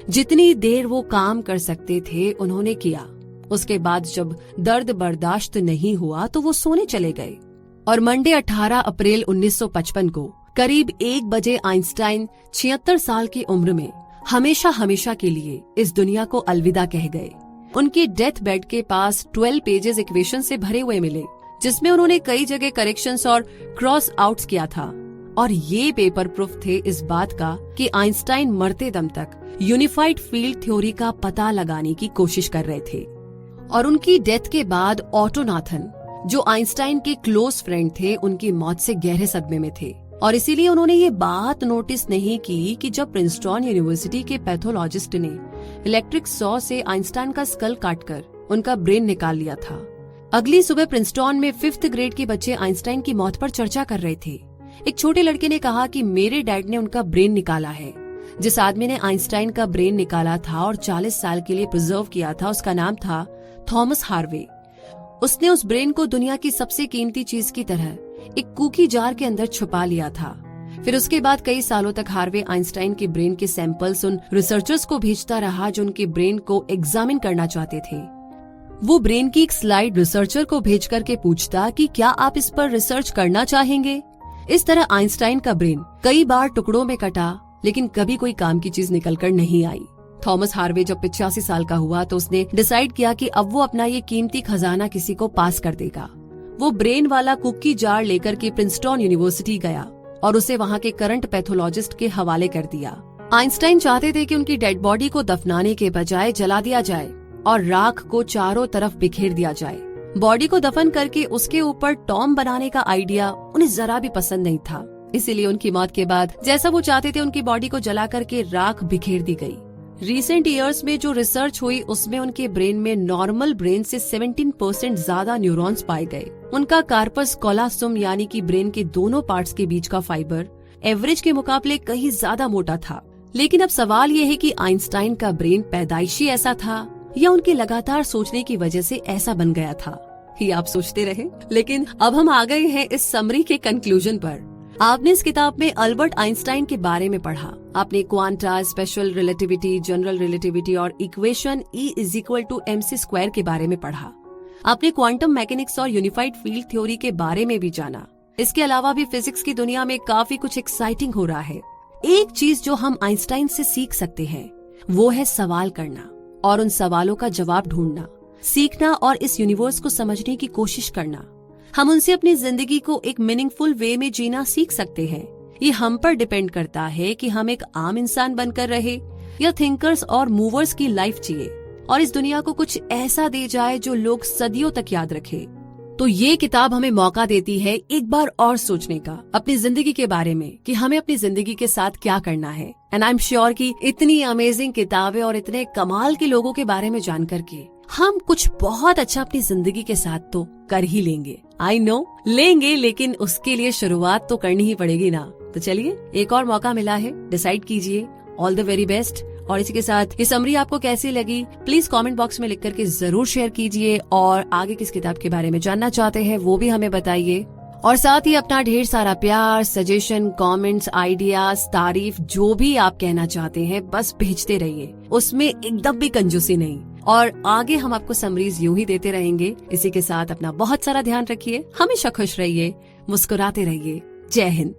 जितनी देर वो काम कर सकते थे उन्होंने किया। उसके बाद जब दर्द बर्दाश्त नहीं हुआ तो वो सोने चले गए। और मंडे 18 अप्रैल 1955 को करीब 1 बजे आइंस्टाइन 76 साल की उम्र में हमेशा हमेशा के लिए इस दुनिया को अलविदा कह गए। उनके डेथ बेड के पास 12 पेजेस इक्वेशन से भरे हुए मिले, जिसमें उन्होंने कई जगह करेक्शंस और क्रॉस आउट्स किया था। और ये पेपर प्रूफ थे इस बात का कि आइंस्टाइन मरते दम तक यूनिफाइड फील्ड थ्योरी का पता लगाने की कोशिश कर रहे थे। और उनकी डेथ के बाद ऑटो नाथन, जो आइंस्टाइन के क्लोज फ्रेंड थे, उनकी मौत से गहरे सदमे में थे। और इसीलिए उन्होंने ये बात नोटिस नहीं की कि जब प्रिंसटन यूनिवर्सिटी के पैथोलॉजिस्ट ने इलेक्ट्रिक सॉ से आइंस्टाइन का स्कल काटकर उनका ब्रेन निकाल लिया था। अगली सुबह प्रिंसटन में 5th ग्रेड के बच्चे आइंस्टाइन की मौत पर चर्चा कर रहे थे। एक छोटे लड़के ने कहा कि मेरे डैड ने उनका ब्रेन निकाला है। जिस आदमी ने आइंस्टाइन का ब्रेन निकाला था और 40 साल के लिए प्रिजर्व किया था, उसका नाम था थॉमस हार्वे। उसने उस ब्रेन को दुनिया की सबसे कीमती चीज की तरह एक कुकी जार के अंदर छुपा लिया था। फिर उसके बाद कई सालों तक हार्वे आइंस्टाइन के ब्रेन के सैंपल्स उन रिसर्चर्स को भेजता रहा जो उनके ब्रेन को एग्जामिन करना चाहते थे। वो ब्रेन की एक स्लाइड रिसर्चर को भेज करके पूछता कि क्या आप इस पर रिसर्च करना चाहेंगे। इस तरह आइंस्टाइन का ब्रेन कई बार टुकड़ों में कटा, लेकिन कभी कोई काम की चीज निकलकर नहीं आई। थॉमस हार्वे जब 85 साल का हुआ तो उसने डिसाइड किया कि अब वो अपना ये कीमती खजाना किसी को पास कर देगा। वो ब्रेन वाला कुकी जार लेकर के प्रिंसटन यूनिवर्सिटी गया और उसे वहाँ के करंट पैथोलॉजिस्ट के हवाले कर दिया। आइंस्टाइन चाहते थे कि उनकी डेड बॉडी को दफनाने के बजाय जला दिया जाए और राख को चारों तरफ बिखेर दिया जाए। बॉडी को दफन करके उसके ऊपर टॉम बनाने का आइडिया उन्हें जरा भी पसंद नहीं था। इसीलिए उनकी मौत के बाद जैसा वो चाहते थे उनकी बॉडी को जला करके राख बिखेर दी गई। रिसेंट ईयर्स में जो रिसर्च हुई उसमें उनके ब्रेन में नॉर्मल ब्रेन से 17% ज्यादा न्यूरॉन्स पाए गए। उनका कार्पस कॉलोसम यानी कि ब्रेन के दोनों पार्ट्स के बीच का फाइबर एवरेज के मुकाबले कहीं ज्यादा मोटा था। लेकिन अब सवाल ये है कि आइंस्टाइन का ब्रेन पैदाइशी ऐसा था या उनके लगातार सोचने की वजह से ऐसा बन गया था, ये आप सोचते रहे। लेकिन अब हम आ गए हैं इस समरी के कंक्लूजन पर। आपने इस किताब में अल्बर्ट आइंस्टाइन के बारे में पढ़ा, आपने quanta, special relativity, general relativity और इक्वेशन E=mc² के बारे में पढ़ा। आपने क्वांटम मैकेनिक्स और यूनिफाइड फील्ड थ्योरी के बारे में भी जाना। इसके अलावा भी फिजिक्स की दुनिया में काफी कुछ एक्साइटिंग हो रहा है। एक चीज जो हम आइंस्टाइन से सीख सकते हैं वो है सवाल करना और उन सवालों का जवाब ढूंढना, सीखना और इस यूनिवर्स को समझने की कोशिश करना। हम उनसे अपनी जिंदगी को एक मीनिंगफुल वे में जीना सीख सकते हैं। ये हम पर डिपेंड करता है कि हम एक आम इंसान बनकर रहे या थिंकर्स और मूवर्स की लाइफ जिए और इस दुनिया को कुछ ऐसा दे जाए जो लोग सदियों तक याद रखे। तो ये किताब हमें मौका देती है एक बार और सोचने का अपनी जिंदगी के बारे में कि हमें अपनी जिंदगी के साथ क्या करना है। एंड आई एम श्योर कि इतनी अमेजिंग किताबें और इतने कमाल के लोगों के बारे में जान करके हम कुछ बहुत अच्छा अपनी जिंदगी के साथ तो कर ही लेंगे। आई नो लेंगे, लेकिन उसके लिए शुरुआत तो करनी ही पड़ेगी ना। तो चलिए, एक और मौका मिला है, डिसाइड कीजिए। All the very best. और इसी के साथ ये समरी आपको कैसी लगी प्लीज कमेंट बॉक्स में लिख करके जरूर शेयर कीजिए और आगे किस किताब के बारे में जानना चाहते हैं वो भी हमें बताइए। और साथ ही अपना ढेर सारा प्यार, सजेशन, कमेंट्स, आइडियाज, तारीफ जो भी आप कहना चाहते हैं बस भेजते रहिए, उसमें एकदम भी कंजूसी नहीं। और आगे हम आपको समरीज यूं ही देते रहेंगे। इसी के साथ अपना बहुत सारा ध्यान रखिए, हमेशा खुश रहिए, मुस्कुराते रहिए। जय हिंद।